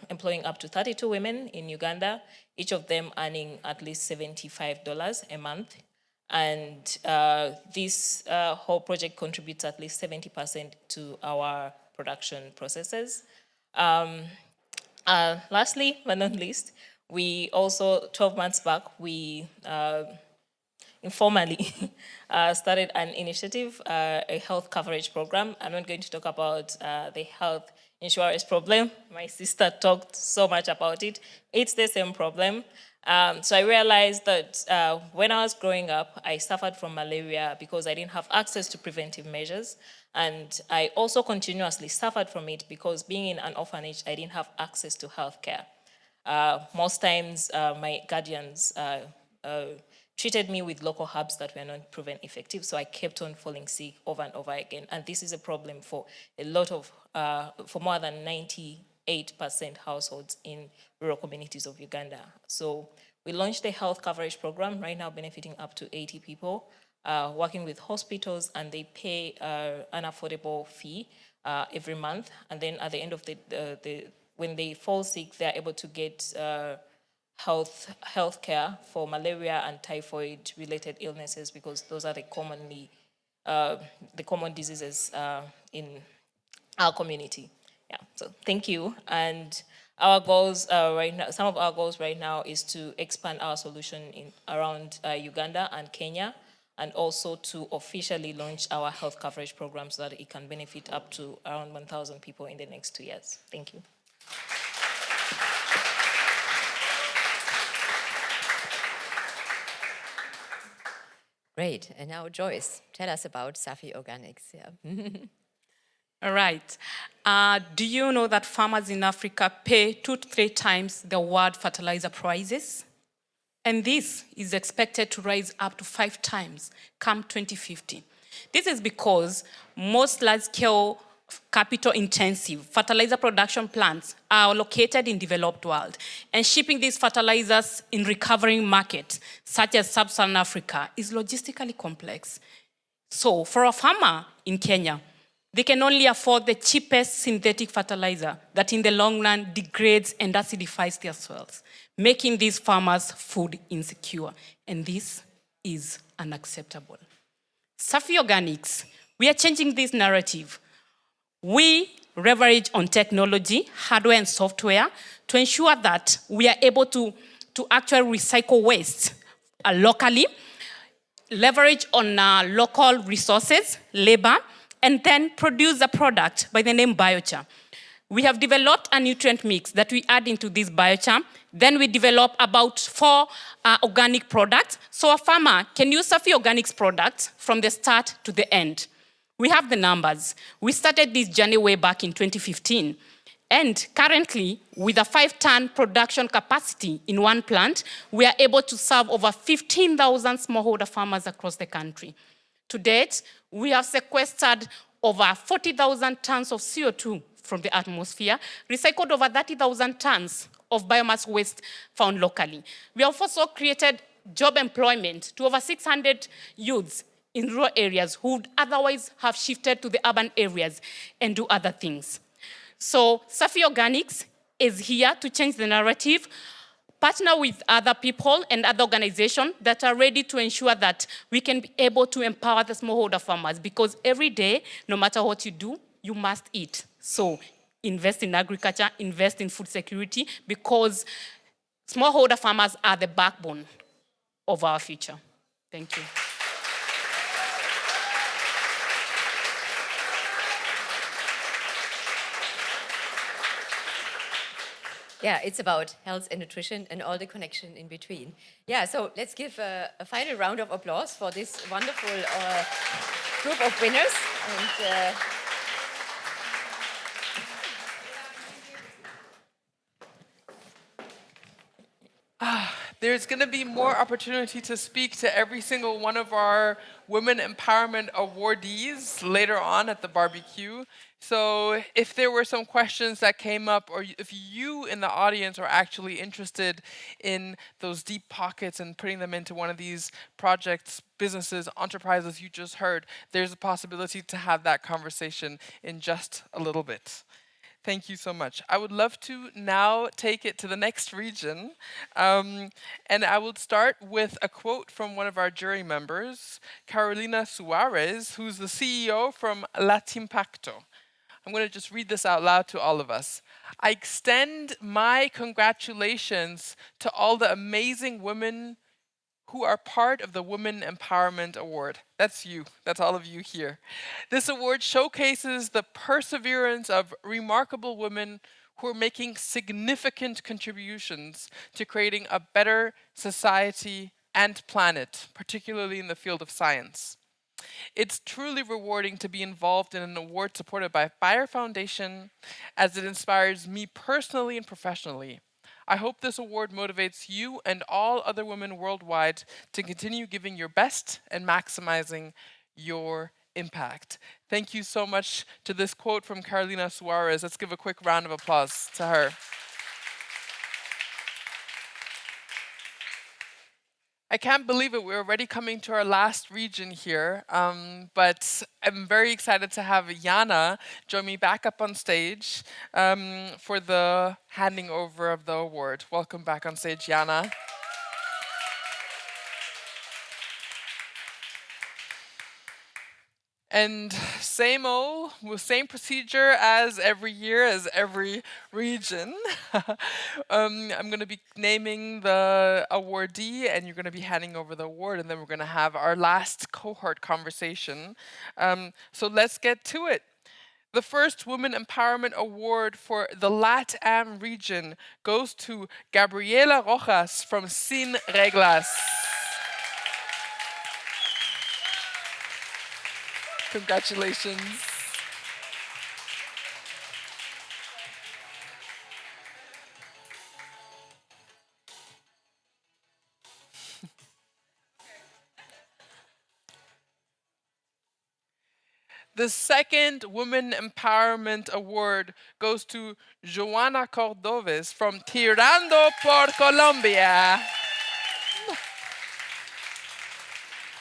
employing up to 32 women in Uganda, each of them earning at least $75 a month. And this whole project contributes at least 70% to our production processes. Lastly, but not least, we also, 12 months back, we informally started an initiative, a health coverage program. I'm not going to talk about the health insurance problem. My sister talked so much about it. It's the same problem. So I realized that when I was growing up, I suffered from malaria because I didn't have access to preventive measures. And I also continuously suffered from it because being in an orphanage, I didn't have access to healthcare. Most times, my guardians treated me with local herbs that were not proven effective. So I kept on falling sick over and over again. And this is a problem for a lot of, for more than 98% households in rural communities of Uganda. So we launched a health coverage program, right now benefiting up to 80 people, working with hospitals, and they pay an affordable fee every month. And then at the end of when they fall sick, they're able to get health care for malaria and typhoid-related illnesses, because those are the common diseases in our community. Yeah, so thank you. And our goals right now, some of our goals right now is to expand our solution around Uganda and Kenya, and also to officially launch our health coverage program so that it can benefit up to around 1,000 people in the next 2 years. Thank you. Great. And now, Joyce, tell us about Safi Organics. Yeah. All right. Do you know that farmers in Africa pay 2 to 3 times the world fertilizer prices? And this is expected to rise up to 5 times come 2050. This is because most large-scale capital-intensive fertilizer production plants are located in developed world, and shipping these fertilizers in recovering markets, such as Sub-Saharan Africa, is logistically complex. So for a farmer in Kenya, they can only afford the cheapest synthetic fertilizer that in the long run degrades and acidifies their soils, making these farmers food insecure. And this is unacceptable. Safi Organics, we are changing this narrative. We leverage on technology, hardware and software to ensure that we are able to actually recycle waste locally, leverage on local resources, labor, and then produce a product by the name biochar. We have developed a nutrient mix that we add into this biochar. Then we develop about 4 organic products. So a farmer can use Safi Organics products from the start to the end. We have the numbers. We started this journey way back in 2015. And currently, with a 5-ton production capacity in one plant, we are able to serve over 15,000 smallholder farmers across the country. To date, we have sequestered over 40,000 tons of CO2 from the atmosphere, recycled over 30,000 tons of biomass waste found locally. We have also created job employment to over 600 youths in rural areas who would otherwise have shifted to the urban areas and do other things. So Safi Organics is here to change the narrative, partner with other people and other organizations that are ready to ensure that we can be able to empower the smallholder farmers, because every day, no matter what you do, you must eat. So invest in agriculture, invest in food security, because smallholder farmers are the backbone of our future. Thank you. Yeah, it's about health and nutrition and all the connection in between. Yeah, so let's give a final round of applause for this wonderful group of winners. And, There's going to be more opportunity to speak to every single one of our Women Empowerment awardees later on at the barbecue. So if there were some questions that came up, or if you in the audience are actually interested in those deep pockets and putting them into one of these projects, businesses, enterprises you just heard, there's a possibility to have that conversation in just a little bit. Thank you so much. I would love to now take it to the next region. And I will start with a quote from one of our jury members, Carolina Suarez, who's the CEO from Latimpacto. I'm going to just read this out loud to all of us. I extend my congratulations to all the amazing women who are part of the Women Empowerment Award. That's you. That's all of you here. This award showcases the perseverance of remarkable women who are making significant contributions to creating a better society and planet, particularly in the field of science. It's truly rewarding to be involved in an award supported by Bayer Foundation, as it inspires me personally and professionally. I hope this award motivates you and all other women worldwide to continue giving your best and maximizing your impact. Thank you so much to this quote from Carolina Suarez. Let's give a quick round of applause to her. I can't believe it. We're already coming to our last region here, but I'm very excited to have Jana join me back up on stage for the handing over of the award. Welcome back on stage, Jana. And same old, same procedure as every year, as every region. I'm going to be naming the awardee, and you're going to be handing over the award, and then we're going to have our last cohort conversation. So let's get to it. The first Women Empowerment Award for the LATAM region goes to Gabriela Rojas from Sin Reglas. Congratulations. The second Women Empowerment Award goes to Joana Cordoves from Tirando por Colombia.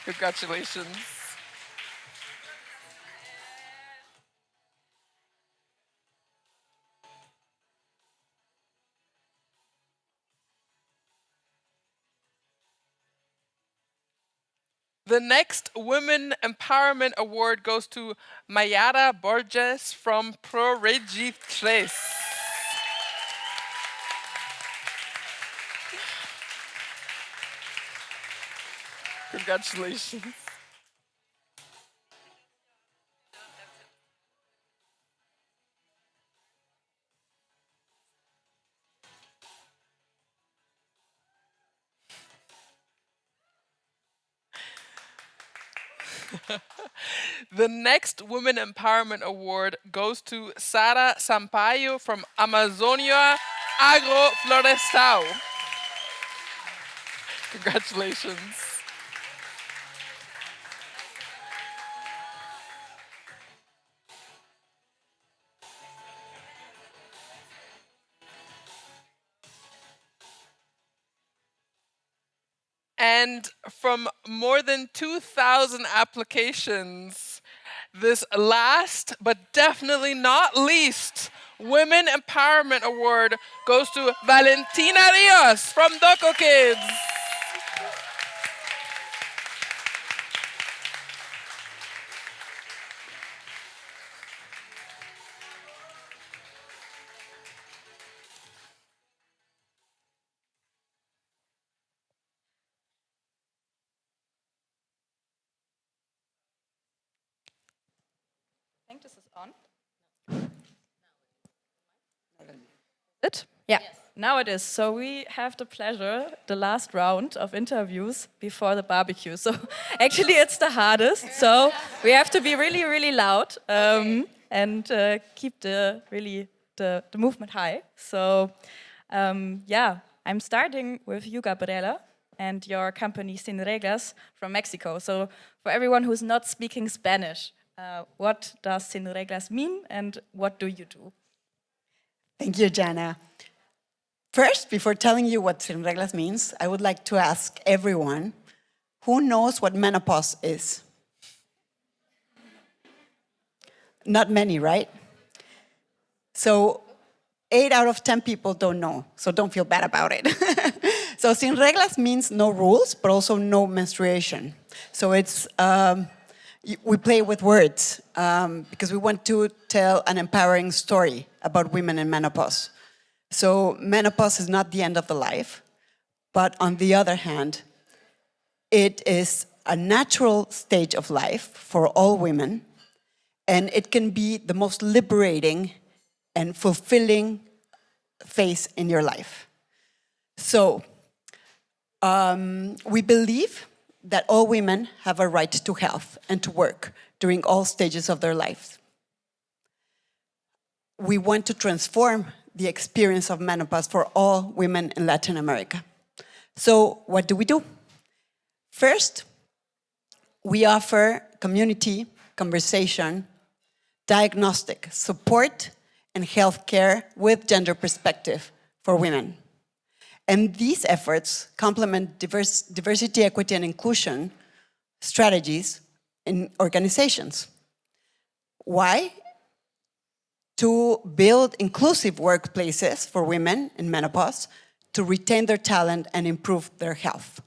Congratulations. The next Women Empowerment Award goes to Mayara Borges from Pro Regi 3. Congratulations. The next Women Empowerment Award goes to Sara Sampaio from Amazonia Agroflorestal. Congratulations. And from more than 2,000 applications, this last but definitely not least Women Empowerment Award goes to Valentina Rios from Doco Kids. I think this is on. It? Yeah. Yes. Now it is. So we have the pleasure, the last round of interviews before the barbecue. So actually it's the hardest. So we have to be really, really loud and keep the movement high. So yeah, I'm starting with you, Gabriela, and your company Sin Reglas from Mexico. So for everyone who's not speaking Spanish, what does Sin Reglas mean and what do you do? Thank you, Jana. First, before telling you what Sin Reglas means, I would like to ask everyone, who knows what menopause is? Not many, right? So 8 out of 10 people don't know, so don't feel bad about it. So Sin Reglas means no rules, but also no menstruation. So it's, we play with words because we want to tell an empowering story about women in menopause. So menopause is not the end of the life, but on the other hand, it is a natural stage of life for all women, and it can be the most liberating and fulfilling phase in your life. So we believe that all women have a right to health and to work during all stages of their lives. We want to transform the experience of menopause for all women in Latin America. So what do we do? First, we offer community, conversation, diagnostic, support, and healthcare with gender perspective for women. And these efforts complement diversity, equity, and inclusion strategies in organizations. Why? To build inclusive workplaces for women in menopause, to retain their talent and improve their health.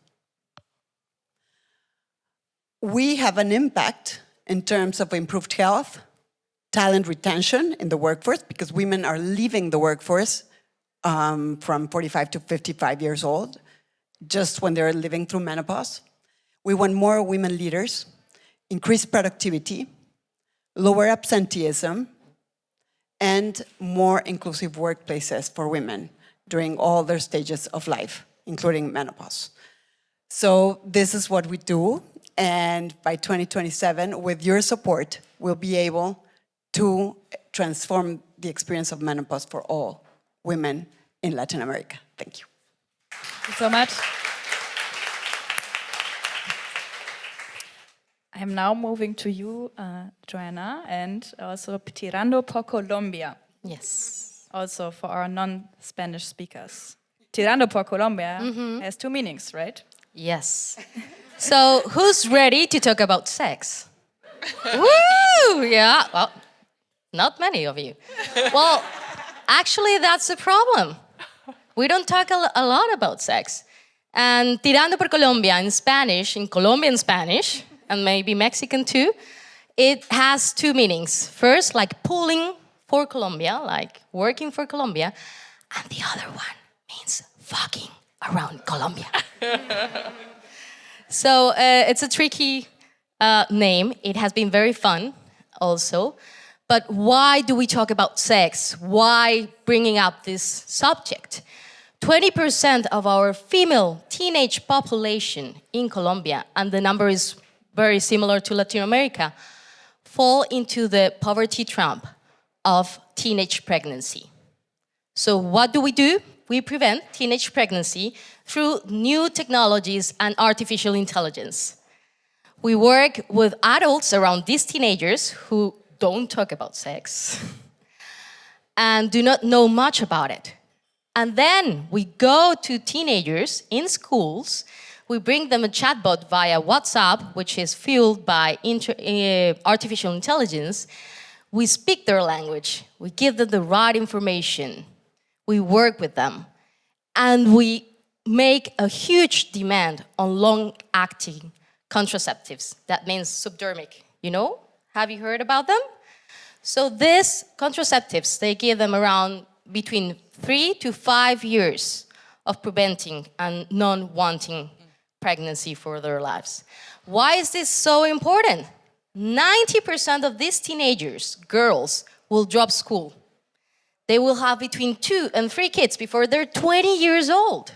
We have an impact in terms of improved health, talent retention in the workforce, because women are leaving the workforce from 45 to 55 years old, just when they're living through menopause. We want more women leaders, increased productivity, lower absenteeism, and more inclusive workplaces for women during all their stages of life, including menopause. So this is what we do, and by 2027, with your support, we'll be able to transform the experience of menopause for all women in Latin America. Thank you. Thank you so much. I'm now moving to you, Joanna, and also Tirando por Colombia. Yes. Also for our non-Spanish speakers. Tirando por Colombia has two meanings, right? Yes. So who's ready to talk about sex? Woo! Yeah, well, not many of you. Well, actually, that's the problem. We don't talk a lot about sex. And Tirando por Colombia in Spanish, in Colombian Spanish, and maybe Mexican too, it has two meanings. First, like pulling for Colombia, like working for Colombia, and the other one means fucking around Colombia. So it's a tricky name. It has been very fun also. But why do we talk about sex? Why bringing up this subject? 20% of our female teenage population in Colombia, and the number is very similar to Latin America, fall into the poverty trap of teenage pregnancy. So what do? We prevent teenage pregnancy through new technologies and artificial intelligence. We work with adults around these teenagers who don't talk about sex and do not know much about it. And then we go to teenagers in schools. We bring them a chatbot via WhatsApp, which is fueled by artificial intelligence. We speak their language. We give them the right information. We work with them. And we make a huge demand on long-acting contraceptives. That means subdermic, you know? Have you heard about them? So these contraceptives, they give them around between 3 to 5 years of preventing and non-wanting pregnancy for their lives. Why is this so important? 90% of these teenagers, girls, will drop school. They will have between 2 and 3 kids before they're 20 years old.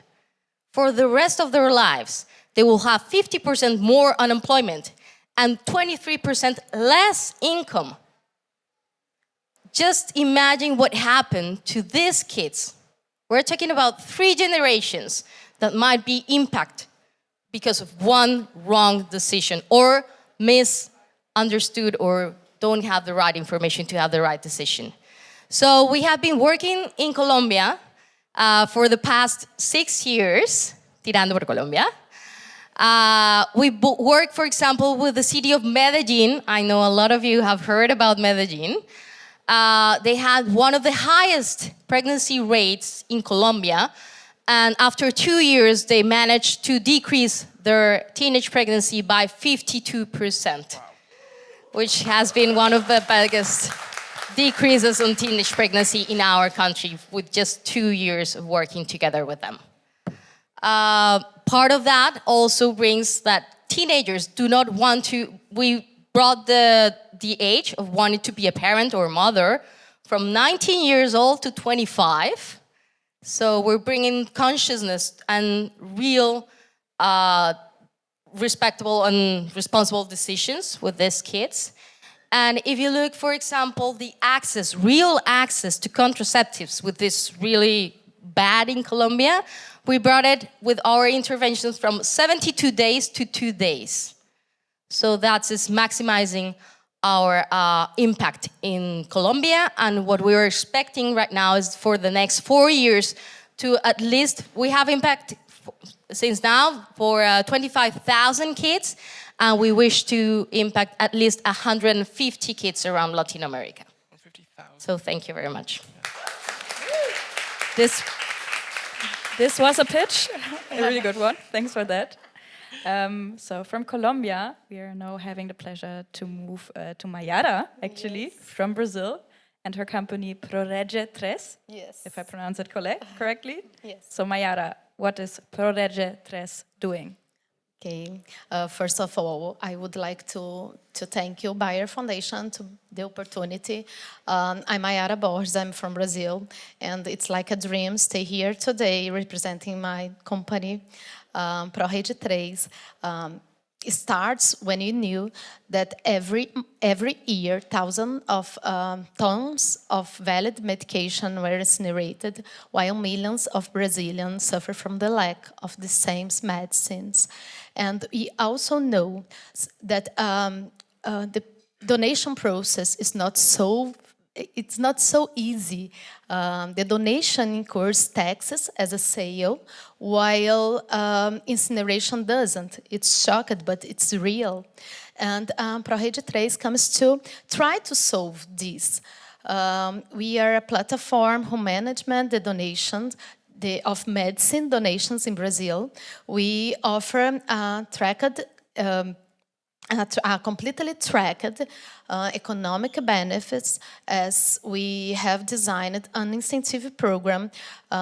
For the rest of their lives, they will have 50% more unemployment and 23% less income. Just imagine what happened to these kids. We're talking about 3 generations that might be impacted because of one wrong decision or misunderstood or don't have the right information to have the right decision. So we have been working in Colombia for the past 6 years, Tirando por Colombia. We work, for example, with the city of Medellin. I know a lot of you have heard about Medellin. They had one of the highest pregnancy rates in Colombia. And after 2 years, they managed to decrease their teenage pregnancy by 52%, which has been one of the biggest decreases on teenage pregnancy in our country with just 2 years of working together with them. Part of that also brings that teenagers do not want to, we brought the age of wanting to be a parent or mother from 19 years old to 25. So we're bringing consciousness and real respectable and responsible decisions with these kids. And if you look, for example, the access, real access to contraceptives, with this really bad in Colombia, we brought it with our interventions from 72 days to 2 days. So that's just maximizing our impact in Colombia. And what we're expecting right now is for the next 4 years to at least, we have impact since now for 25,000 kids. And we wish to impact at least 150 kids around Latin America. 50,000. So thank you very much. This was a pitch, a really good one. Thanks for that. So from Colombia, we are now having the pleasure to move to Mayara, actually, from Brazil, and her company Prorege Tres, if I pronounce it correctly. Yes. So Mayara, what is Prorege Tres doing? Okay. First of all, I would like to thank you, Bayer Foundation, to the opportunity. I'm Mayara Borges, I'm from Brazil, and it's like a dream stay here today representing my company, Prorege Tres. It starts when you knew that every year, thousands of tons of valid medication were incinerated, while millions of Brazilians suffer from the lack of the same medicines. And we also know that the donation process is not so easy. The donation incurs taxes as a sale, while incineration doesn't. It's shocked, but it's real. And Prorege Tres comes to try to solve this. We are a platform who management the donations of medicine donations in Brazil. We offer completely tracked economic benefits, as we have designed an incentive program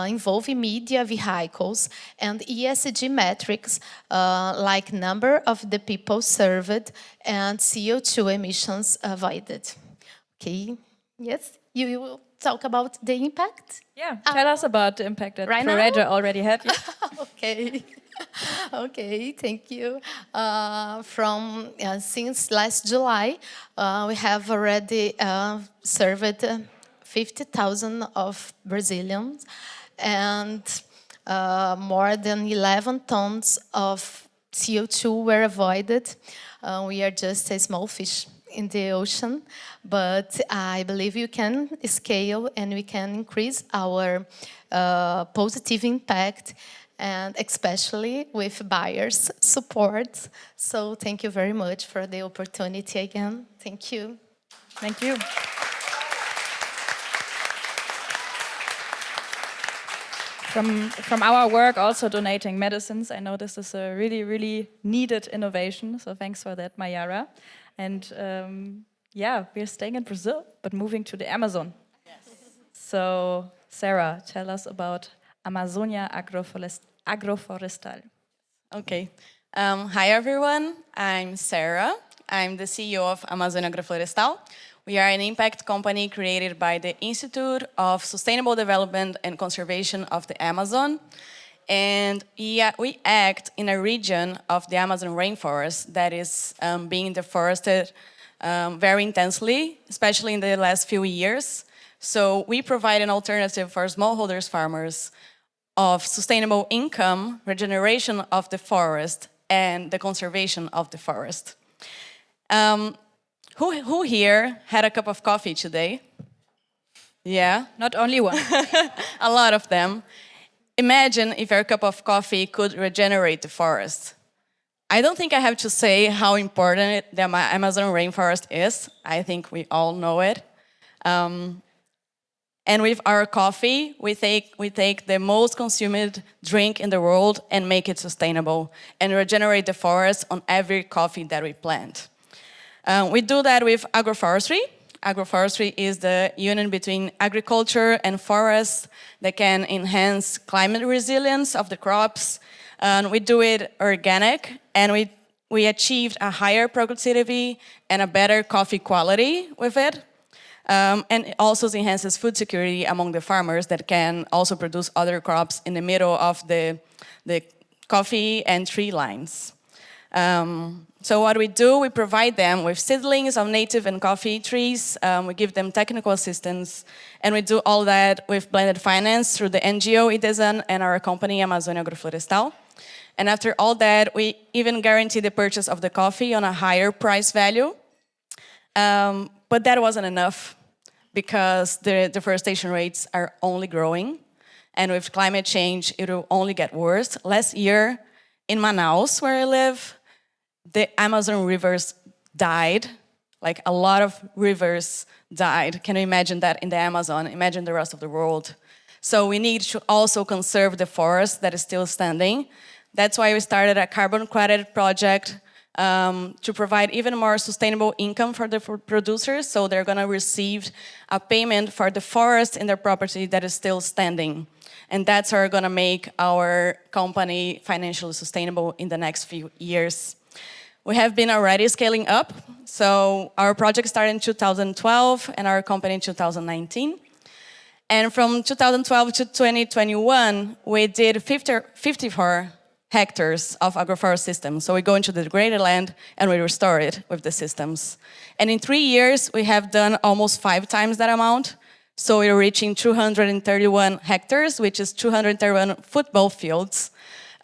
involving media vehicles and ESG metrics like number of the people served and CO2 emissions avoided. Okay, yes, you will talk about the impact? Yeah, tell us about the impact that right Prorege now? already had. Yeah. Okay. Okay, thank you. Since last July, we have already served 50,000 of Brazilians, and more than 11 tons of CO2 were avoided. We are just a small fish in the ocean, but I believe you can scale and we can increase our positive impact, and especially with buyers' support. So thank you very much for the opportunity again. Thank you. Thank you. From our work also donating medicines, I know this is a really, really needed innovation. So thanks for that, Mayara. And yeah, we're staying in Brazil, but moving to the Amazon. Yes. So Sarah, tell us about Amazonia Agroforestal. Okay. Hi, everyone. I'm Sarah. I'm the CEO of Amazonia Agroforestal. We are an impact company created by the Institute of Sustainable Development and Conservation of the Amazon. And we act in a region of the Amazon rainforest that is being deforested very intensely, especially in the last few years. So we provide an alternative for smallholders farmers of sustainable income, regeneration of the forest, and the conservation of the forest. Who here had a cup of coffee today? Yeah? Not only one. A lot of them. Imagine if your cup of coffee could regenerate the forest. I don't think I have to say how important the Amazon rainforest is. I think we all know it. And with our coffee, we take the most consumed drink in the world and make it sustainable and regenerate the forest on every coffee that we plant. We do that with agroforestry. Agroforestry is the union between agriculture and forests that can enhance climate resilience of the crops. We do it organic, and we achieved a higher productivity and a better coffee quality with it. And it also enhances food security among the farmers that can also produce other crops in the middle of the coffee and tree lines. So what we do, we provide them with seedlings of native and coffee trees. We give them technical assistance, and we do all that with blended finance through the NGO Idesan and our company Amazônia Agroflorestal. And after all that, we even guarantee the purchase of the coffee on a higher price value. But that wasn't enough because the deforestation rates are only growing. And with climate change, it will only get worse. Last year in Manaus, where I live, the Amazon rivers died. Like a lot of rivers died. Can you imagine that in the Amazon? Imagine the rest of the world. So we need to also conserve the forest that is still standing. That's why we started a carbon credit project to provide even more sustainable income for the producers. So they're gonna receive a payment for the forest in their property that is still standing. And that's how we're gonna make our company financially sustainable in the next few years. We have been already scaling up. So our project started in 2012 and our company in 2019. And from 2012 to 2021, we did 54 hectares of agroforest systems. So we go into the degraded land and we restore it with the systems. And in 3 years, we have done almost 5 times that amount. So we're reaching 231 hectares, which is 231 football fields.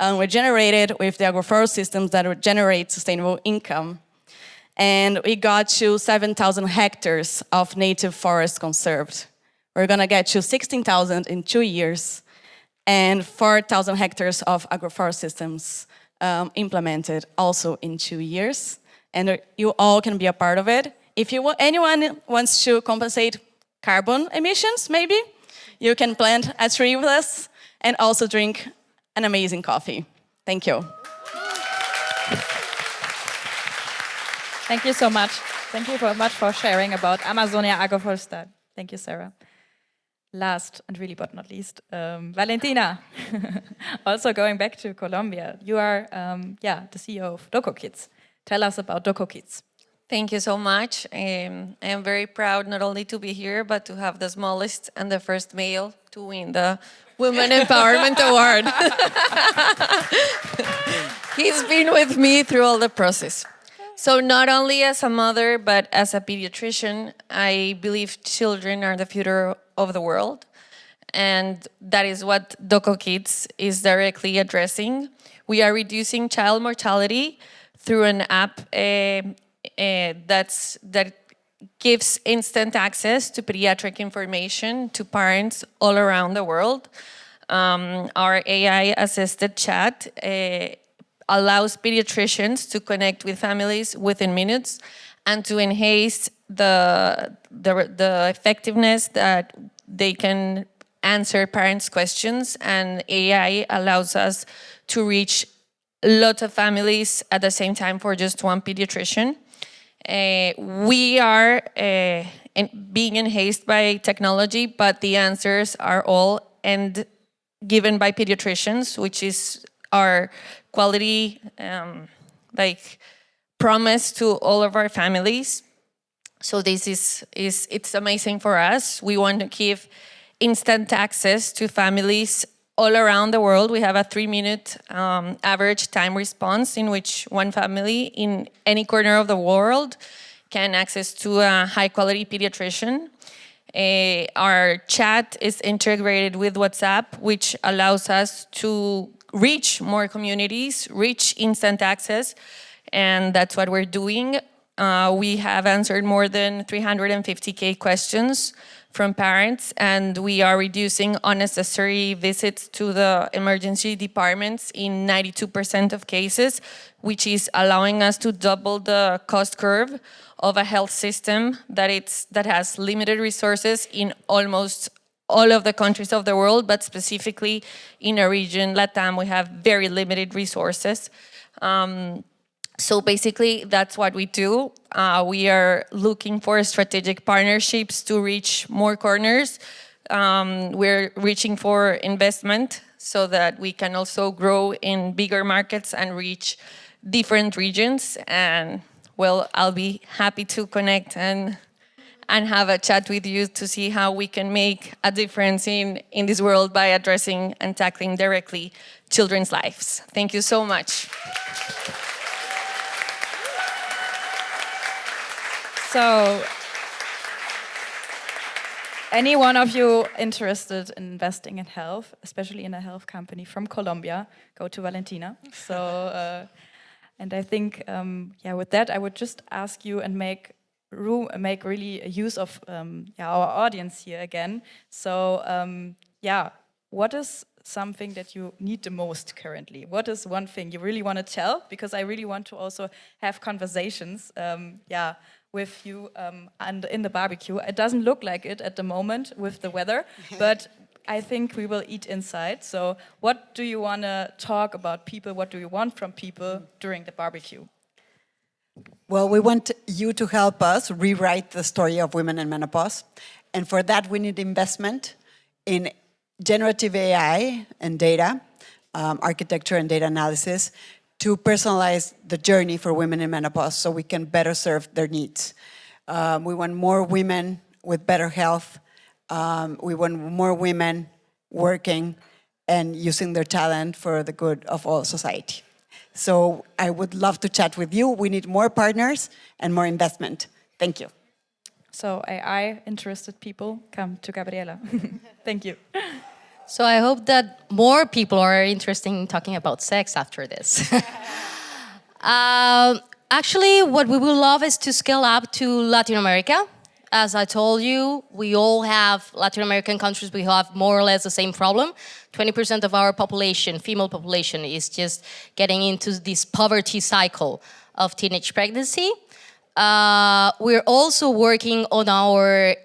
We generated with the agroforest systems that would generate sustainable income. And we got to 7,000 hectares of native forest conserved. We're gonna get to 16,000 in 2 years and 4,000 hectares of agroforest systems implemented also in 2 years. And you all can be a part of it. If anyone wants to compensate carbon emissions, maybe, you can plant a tree with us and also drink an amazing coffee. Thank you. Thank you so much. Thank you very much for sharing about Amazonia Agroflorestal. Thank you, Sarah. Last and really but not least, Valentina. Also going back to Colombia, you are the CEO of Doco Kids. Tell us about Doco Kids. Thank you so much. I am very proud not only to be here, but to have the smallest and the first male to win the Women Empowerment Award. He's been with me through all the process. So not only as a mother, but as a pediatrician, I believe children are the future of the world. And that is what Doco Kids is directly addressing. We are reducing child mortality through an app that gives instant access to pediatric information to parents all around the world. Our AI-assisted chat allows pediatricians to connect with families within minutes and to enhance the effectiveness that they can answer parents' questions. And AI allows us to reach lots of families at the same time for just one pediatrician. We are being enhanced by technology, but the answers are all given by pediatricians, which is our quality promise to all of our families. So this it's amazing for us. We want to give instant access to families all around the world. We have a 3-minute average time response in which one family in any corner of the world can access to a high-quality pediatrician. Our chat is integrated with WhatsApp, which allows us to reach more communities, reach instant access, and that's what we're doing. We have answered more than 350,000 questions from parents, and we are reducing unnecessary visits to the emergency departments in 92% of cases, which is allowing us to double the cost curve of a health system that has limited resources in almost all of the countries of the world, but specifically in a region, LATAM, we have very limited resources. So basically, that's what we do. We are looking for strategic partnerships to reach more corners. We're reaching for investment so that we can also grow in bigger markets and reach different regions. And well, I'll be happy to connect and have a chat with you to see how we can make a difference in this world by addressing and tackling directly children's lives. Thank you so much. So, any one of you interested in investing in health, especially in a health company from Colombia, go to Valentina. So, and I think, yeah, with that, I would just ask you and make really use of our audience here again. So, yeah, what is something that you need the most currently? What is one thing you really want to tell? Because I really want to also have conversations, yeah, with you and in the barbecue. It doesn't look like it at the moment with the weather, but I think we will eat inside. So what do you want to talk about people? What do you want from people during the barbecue? Well, we want you to help us rewrite the story of women in menopause. And for that, we need investment in generative AI and data, architecture and data analysis, to personalize the journey for women in menopause so we can better serve their needs. We want more women with better health. We want more women working and using their talent for the good of all society. So I would love to chat with you. We need more partners and more investment. Thank you. So AI interested people, come to Gabriela. Thank you. So I hope that more people are interested in talking about sex after this. Actually, what we would love is to scale up to Latin America. As I told you, we all have Latin American countries, we have more or less the same problem. 20% of our population, female population, is just getting into this poverty cycle of teenage pregnancy. We're also working on our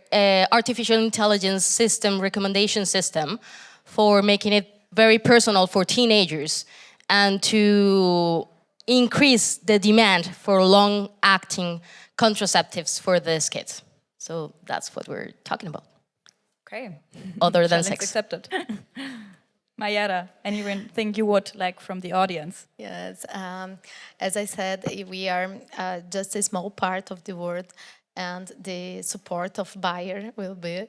artificial intelligence system, recommendation system, for making it very personal for teenagers and to increase the demand for long-acting contraceptives for these kids. So that's what we're talking about. Okay. Other than Challenge sex. accepted. Mayara, anything you would like from the audience? Yes, as I said, we are just a small part of the world, and the support of Bayer will be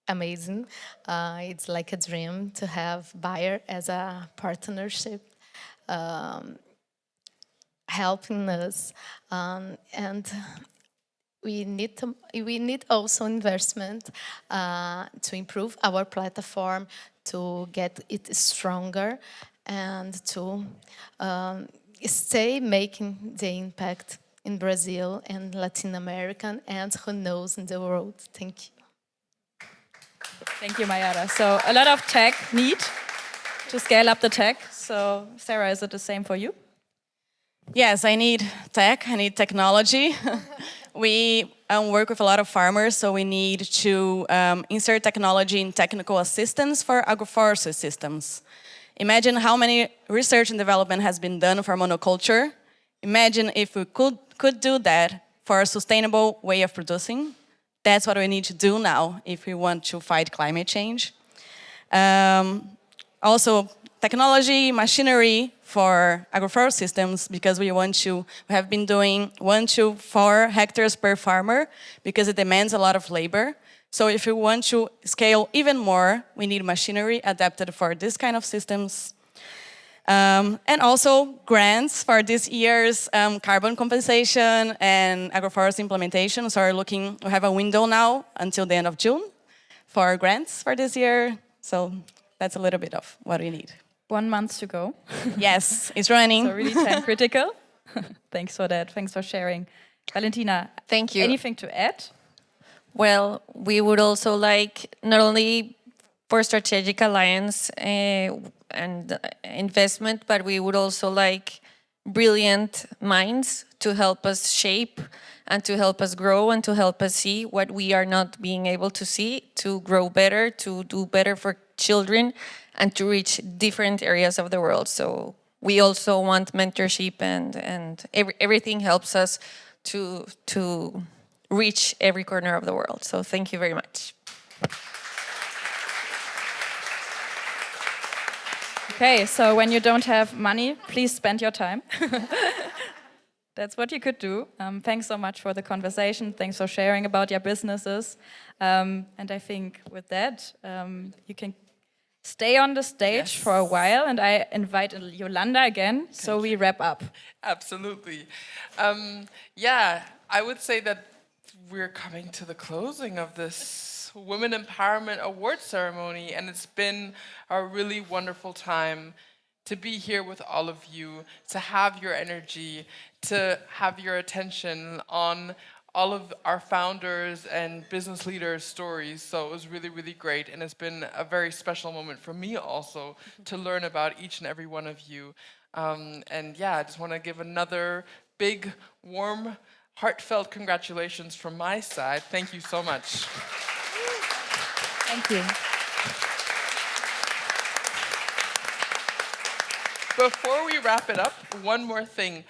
amazing. It's like a dream to have Bayer as a partnership, helping us, and we need also investment to improve our platform, to get it stronger, and to stay making the impact in Brazil and Latin America, and who knows, in the world. Thank you. Thank you, Mayara. So a lot of tech need to scale up the tech. So Sarah, is it the same for you? Yes, I need tech, I need technology. We work with a lot of farmers, so we need to insert technology in technical assistance for agroforestry systems. Imagine how many research and development has been done for monoculture. Imagine if we could do that for a sustainable way of producing. That's what we need to do now if we want to fight climate change. Also, technology, machinery for agroforestry systems, because we have been doing 1 to 4 hectares per farmer because it demands a lot of labor. So if we want to scale even more, we need machinery adapted for this kind of systems. And also grants for this year's carbon compensation and agroforestry implementation. So we have a window now until the end of June for grants for this year. So that's a little bit of what we need. 1 month to go. Yes, it's running. So really time critical. Thanks for that. Thanks for sharing. Valentina, thank you. Anything to add? Well, we would also like not only for strategic alliance and investment, but we would also like brilliant minds to help us shape and to help us grow and to help us see what we are not being able to see, to grow better, to do better for children, and to reach different areas of the world. So we also want mentorship, and everything helps us to reach every corner of the world. So thank you very much. Okay, so when you don't have money, please spend your time. That's what you could do. Thanks so much for the conversation. Thanks for sharing about your businesses. And I think with that, you can stay on the stage for a while, and I invite Yolanda again, so we wrap up. Absolutely. Yeah, I would say that we're coming to the closing of this Women Empowerment Award ceremony, and it's been a really wonderful time to be here with all of you, to have your energy, to have your attention on all of our founders and business leaders' stories. So it was really, really great. And it's been a very special moment for me also to learn about each and every one of you. And yeah, I just want to give another big, warm, heartfelt congratulations from my side. Thank you so much. Thank you. Before we wrap it up, one more thing.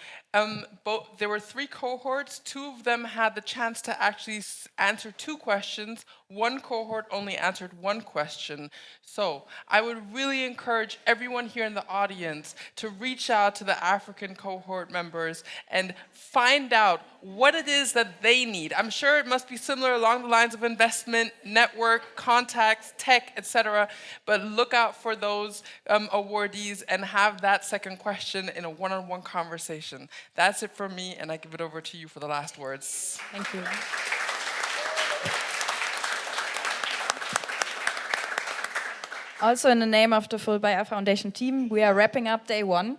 There were 3 cohorts. 2 of them had the chance to actually answer 2 questions. One cohort only answered 1 question. So I would really encourage everyone here in the audience to reach out to the African cohort members and find out what it is that they need. I'm sure it must be similar along the lines of investment, network, contacts, tech, etc. But look out for those awardees and have that second question in a one-on-one conversation. That's it from me, and I give it over to you for the last words. Thank you. Also, in the name of the Full Bayer Foundation team, we are wrapping up day 1.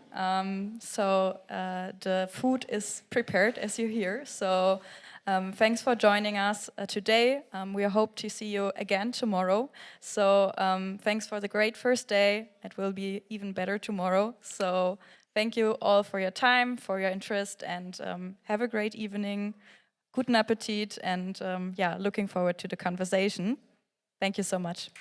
The food is prepared, as you hear. So thanks for joining us today. We hope to see you again tomorrow. So thanks for the great first day. It will be even better tomorrow. So thank you all for your time, for your interest, and have a great evening. Guten Appetit, and yeah, looking forward to the conversation. Thank you so much.